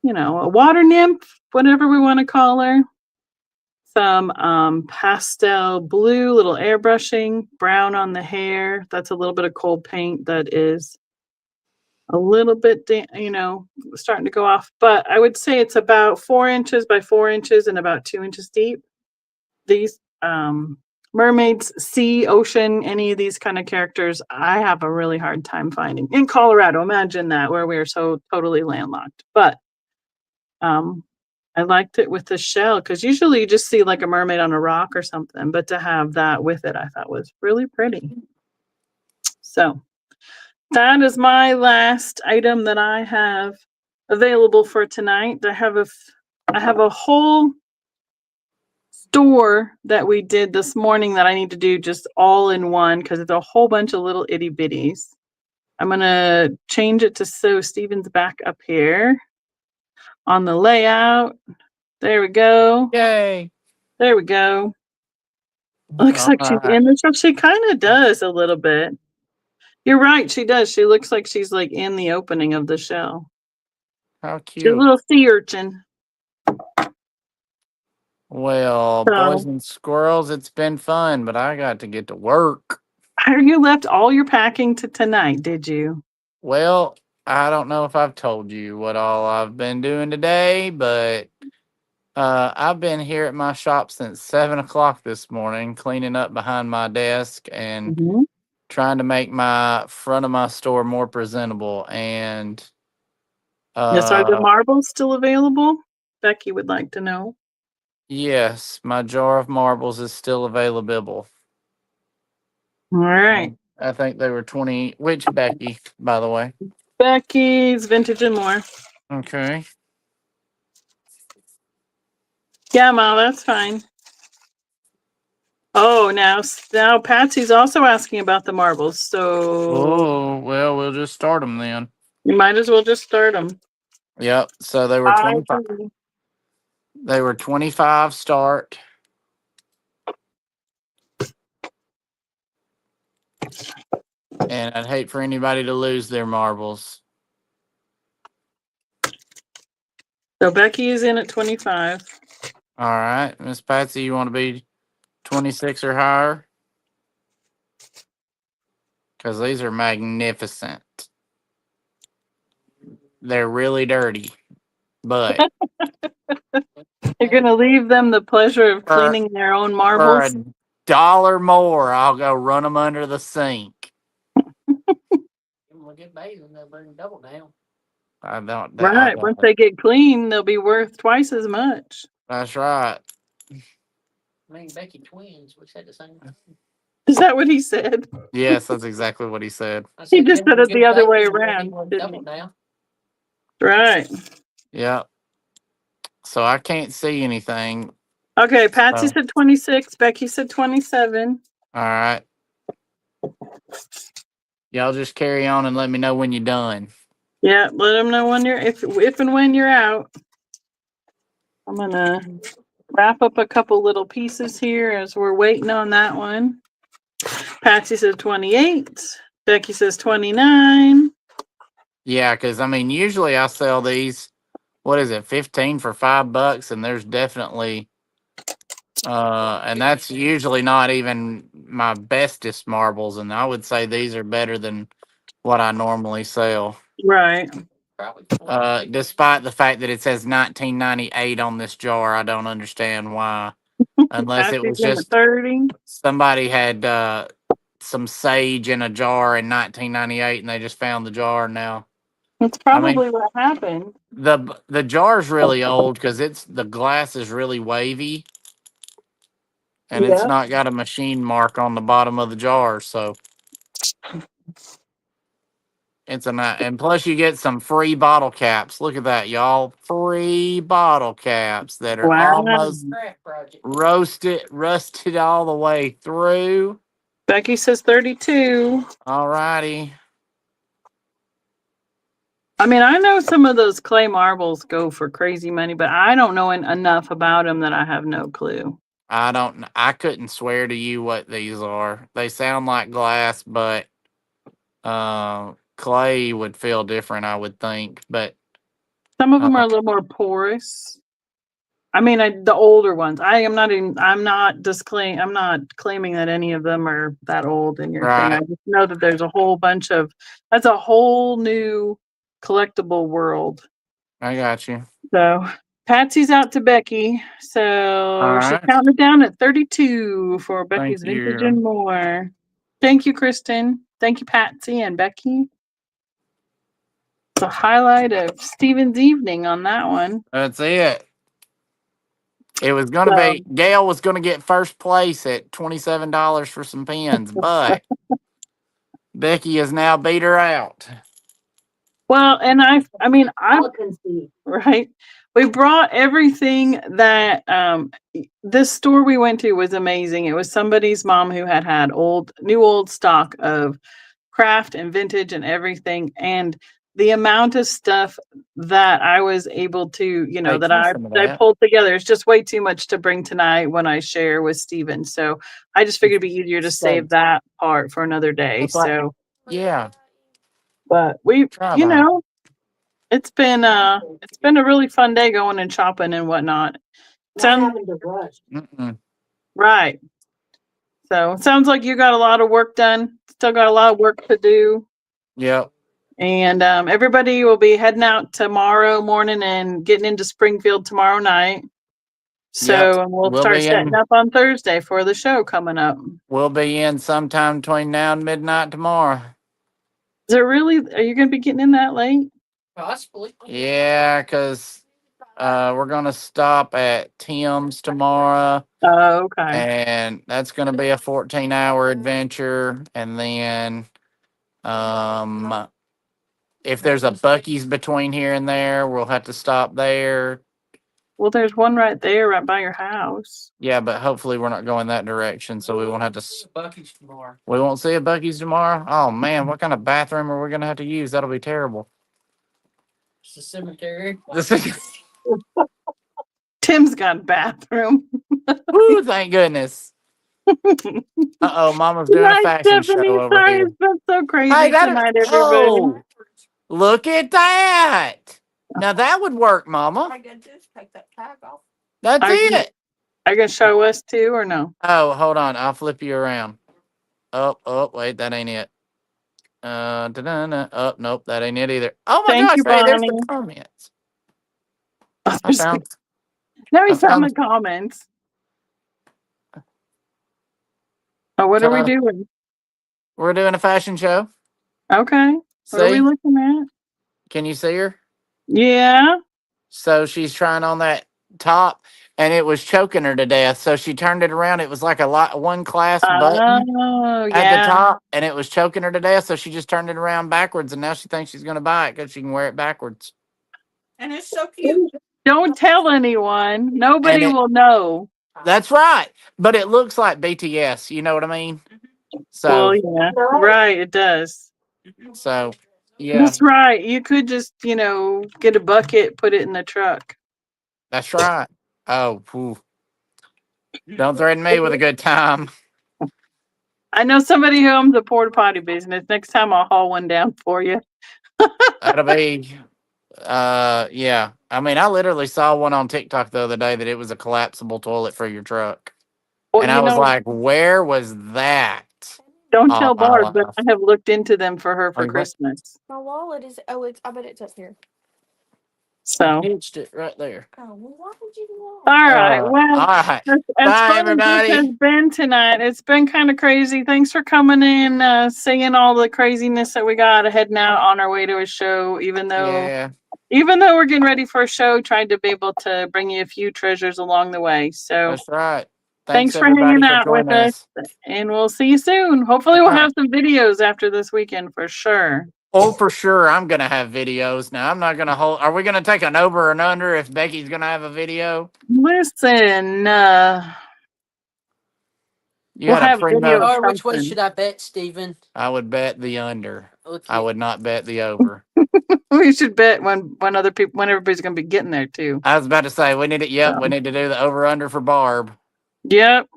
S1: a water nymph, whatever we want to call her. Some pastel blue, little airbrushing, brown on the hair. That's a little bit of cold paint that is a little bit, starting to go off. But I would say it's about 4 inches by 4 inches and about 2 inches deep. These mermaids, sea, ocean, any of these kind of characters, I have a really hard time finding. In Colorado, imagine that, where we are so totally landlocked. But I liked it with the shell because usually you just see like a mermaid on a rock or something, but to have that with it, I thought was really pretty. So that is my last item that I have available for tonight. I have a whole store that we did this morning that I need to do just all in one because it's a whole bunch of little itty bitties. I'm gonna change it to so Steven's back up here on the layout. There we go.
S2: Yay.
S1: There we go. Looks like she's in the shell. She kind of does a little bit. You're right, she does. She looks like she's like in the opening of the shell.
S2: How
S1: She's a
S2: cute.
S1: little sea urchin.
S2: Well, boys
S1: So,
S2: and squirrels, it's been fun, but I got to get to work.
S1: you left all your packing to tonight, did you?
S2: Well, I don't know if I've told you what all I've been doing today, but I've been here at my shop since 7 o'clock this morning, cleaning up behind my desk and
S1: Mhm.
S2: trying to make my front of my store more presentable. And
S1: Yes, are the
S2: uh,
S1: marbles still available? Becky would like to know.
S2: yes, my jar of marbles is still available.
S1: All right.
S2: I think they were 20. Which Becky, by the way?
S1: Becky's Vintage and More.
S2: Okay.
S1: Yeah, Ma, that's fine. Oh, now Patsy's also asking about the marbles, so
S2: Oh, well, we'll just start them then.
S1: you might as well just start them.
S2: Yep. So they were
S1: I
S2: 25.
S1: agree.
S2: They were 25 start. And I'd hate for anybody to lose their marbles.
S1: So Becky is in at 25.
S2: All right. Miss Patsy, you want to be 26 or higher? Because these are magnificent. They're really dirty. But
S1: You're gonna leave them the pleasure of
S2: for,
S1: cleaning their own
S2: for
S1: marbles.
S2: $1 more, I'll go run them under the sink.
S5: We'll get bathing, they'll bring double down.
S2: I don't.
S1: Right. Once they get clean, they'll be worth twice as much.
S2: That's right.
S5: Me and Becky twins, we said the same thing.
S1: Is that what he said?
S2: Yes, that's exactly what he said.
S5: I
S1: He
S5: said,
S1: just
S5: then
S1: said
S5: we'll
S1: it
S5: get
S1: the other way
S5: bathing, we'll
S1: around,
S5: be one
S1: didn't
S5: double
S1: he?
S5: down.
S1: Right.
S2: Yeah. So I can't see anything.
S1: Okay, Patsy
S2: Oh.
S1: said 26, Becky said 27.
S2: All right. Y'all just carry on and let me know when you're done.
S1: Yeah, let them know when you're if and when you're out. I'm gonna wrap up a couple little pieces here as we're waiting on that one. Patsy said 28. Becky says 29.
S2: Yeah, because I mean, usually I sell these. What is it, 15 for $5? And there's definitely, and that's usually not even my bestest marbles. And I would say these are better than what I normally sell.
S1: Right.
S5: Probably.
S2: Despite the fact that it says 1998 on this jar, I don't understand why. Unless it
S1: Patsy's
S2: was
S1: in at
S2: just
S1: 30.
S2: somebody had some sage in a jar in 1998 and they just found the jar now.
S1: That's probably what happened.
S2: The jar's really old because the glass is really wavy and it's
S1: Yeah.
S2: not got a machine mark on the bottom of the jar, so it's and plus you get some free bottle caps. Look at that, y'all. Free bottle caps that are
S1: Wow.
S2: almost
S5: Craft project.
S2: rusted all the way through.
S1: Becky says 32.
S2: All righty.
S1: I mean, I know some of those clay marbles go for crazy money, but I don't know enough about them that I have no clue.
S2: I couldn't swear to you what these are. They sound like glass, but clay would feel different, I would think. But
S1: Some of them are
S2: uh,
S1: a little more porous. I mean, the older ones. I'm not claiming that any of them are that old in your thing. I
S2: right,
S1: just know that there's a whole bunch of, that's a whole new collectible world.
S2: I got you.
S1: So Patsy's out to Becky.
S2: All
S1: So she's
S2: right.
S1: counting it down at 32 for
S2: Thank
S1: Becky's Vintage
S2: you.
S1: and More. Thank you, Kristen. Thank you, Patsy and Becky. It's a highlight of Steven's evening on that one.
S2: That's it. It was gonna
S1: So,
S2: be Gail was gonna get first place at $27 for some pens, but Becky has now beat her out.
S1: well, and I mean, right. We brought everything that this store we went to was amazing. It was somebody's mom who had old stock of craft and vintage and everything, and the amount of stuff that I was able to,
S2: Hey,
S1: that
S2: try
S1: I
S2: some of
S1: I
S2: that.
S1: pulled together. It's just way too much to bring tonight when I share with Steven. So I just figured it'd be easier to save that part for another day.
S2: Looks like-
S1: So,
S2: Yeah,
S1: but we,
S2: try that.
S1: it's been a really fun day going and shopping and whatnot.
S5: Not
S1: Sound
S5: having to rush.
S2: Mm-mm.
S1: right. So it sounds like you got a lot of work done. Still got a lot of work to do.
S2: Yep.
S1: And everybody will be heading out tomorrow morning and getting into Springfield tomorrow night. So
S2: Yep.
S1: we'll
S2: We'll
S1: start
S2: be
S1: setting
S2: in.
S1: up on Thursday for the show coming up.
S2: We'll be in sometime between now and midnight tomorrow.
S1: Is it really? Are you going to be getting in that late?
S4: Possibly.
S2: Yeah, because we're gonna stop at Tim's tomorrow,
S1: Oh, okay.
S2: and that's gonna be a 14-hour adventure. And then, if there's a Bucky's between here and there, we'll have to stop there.
S1: Well, there's one right there, right by your house.
S2: Yeah, but hopefully we're not going that direction, so we won't have to.
S4: Bucky's tomorrow.
S2: We won't see a Bucky's tomorrow. Oh man, what kind of bathroom are we gonna have to use? That'll be terrible.
S4: It's a cemetery.
S2: This is.
S1: Tim's got a bathroom.
S2: Woo! Thank goodness. Uh-oh, Mama's doing a
S1: Night,
S2: fashion
S1: Stephanie.
S2: show over
S1: Sorry,
S2: here.
S1: it's been so crazy
S2: Hey,
S1: tonight, everybody.
S2: oh, look at that. Now that would work, Mama.
S4: I gotta just take that tag off.
S2: That's
S1: Are you-
S2: it.
S1: Are you going to show us too or no?
S2: Oh, hold on. I'll flip you around. Oh, wait, that ain't it. Da-da-da. Oh, nope, that ain't it either. Oh my
S1: Thank
S2: gosh,
S1: you,
S2: hey, there's
S1: Bonnie.
S2: the comments.
S1: Oh,
S2: I found.
S1: now he's
S2: I
S1: found
S2: found-
S1: the comments. Oh, what are we doing?
S2: We're doing a fashion show.
S1: Okay. What are we
S2: See?
S1: looking at?
S2: Can you see her?
S1: Yeah.
S2: So she's trying on that top, and it was choking her to death. So she turned it around. It was like one clasp button
S1: Oh,
S2: at
S1: yeah.
S2: the top, and it was choking her to death. So she just turned it around backwards, and now she thinks she's going to buy it because she can wear it backwards.
S4: And it's so cute.
S1: Don't tell anyone. Nobody
S2: And it-
S1: will know.
S2: That's right. But it looks like BTS. You know what I mean? So,
S1: Well, yeah. Right, it does.
S2: yeah,
S1: That's right. You could just, get a bucket, put it in the truck.
S2: that's right. Oh, whew. Don't threaten me with a good time.
S1: I know somebody who owns a porta potty business. Next time I'll haul one down for you.
S2: That'll be, yeah. I mean, I literally saw one on TikTok the other day that it was a collapsible toilet for your truck.
S1: Well,
S2: And I was like, where was that?
S1: don't
S2: all
S1: tell
S2: my
S1: Barb, but
S2: life?
S1: I have looked into them for her for
S2: Like what?
S1: Christmas.
S3: My wallet is. Oh, I bet it's up here.
S1: So,
S2: Hitched it right there.
S3: Oh, well, why would you do
S1: all
S3: that?
S1: right. Well,
S2: All right.
S1: as
S2: Bye,
S1: fun as this
S2: everybody.
S1: has been tonight, it's been kind of crazy. Thanks for coming in, seeing all the craziness that we got, heading out on our way to a show. Even though we're getting ready for a show, trying to be able to bring you a few treasures along the way. So
S2: That's right.
S1: thanks for
S2: everybody
S1: hanging
S2: for
S1: out with
S2: joining
S1: us, and we'll see you soon. Hopefully, we'll
S2: All
S1: have some videos after this weekend for sure.
S2: Oh, for sure. I'm going to have videos. Now, I'm not going to hold. Are we going to take an over and under if Becky's going to have a video?
S1: Listen,
S2: You
S1: we'll
S2: had a
S1: have
S2: primo.
S1: video.
S6: Or which way
S1: something.
S6: should I bet, Steven?
S2: I would bet the under.
S6: Okay.
S2: I would not bet the over.
S1: We should bet when everybody's going to be getting there too.
S2: I was about to say we need it. Yep,
S1: So.
S2: we need to do the over under for Barb.
S1: Yep.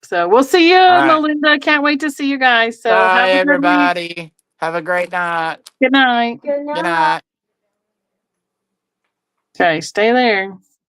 S1: So we'll see you,
S2: right.
S1: Melinda. Can't wait to see you guys. So
S2: Bye,
S1: have a good week.
S2: everybody. Have a great night.
S1: Good night.
S3: Good
S2: Good night.
S1: Okay, stay there.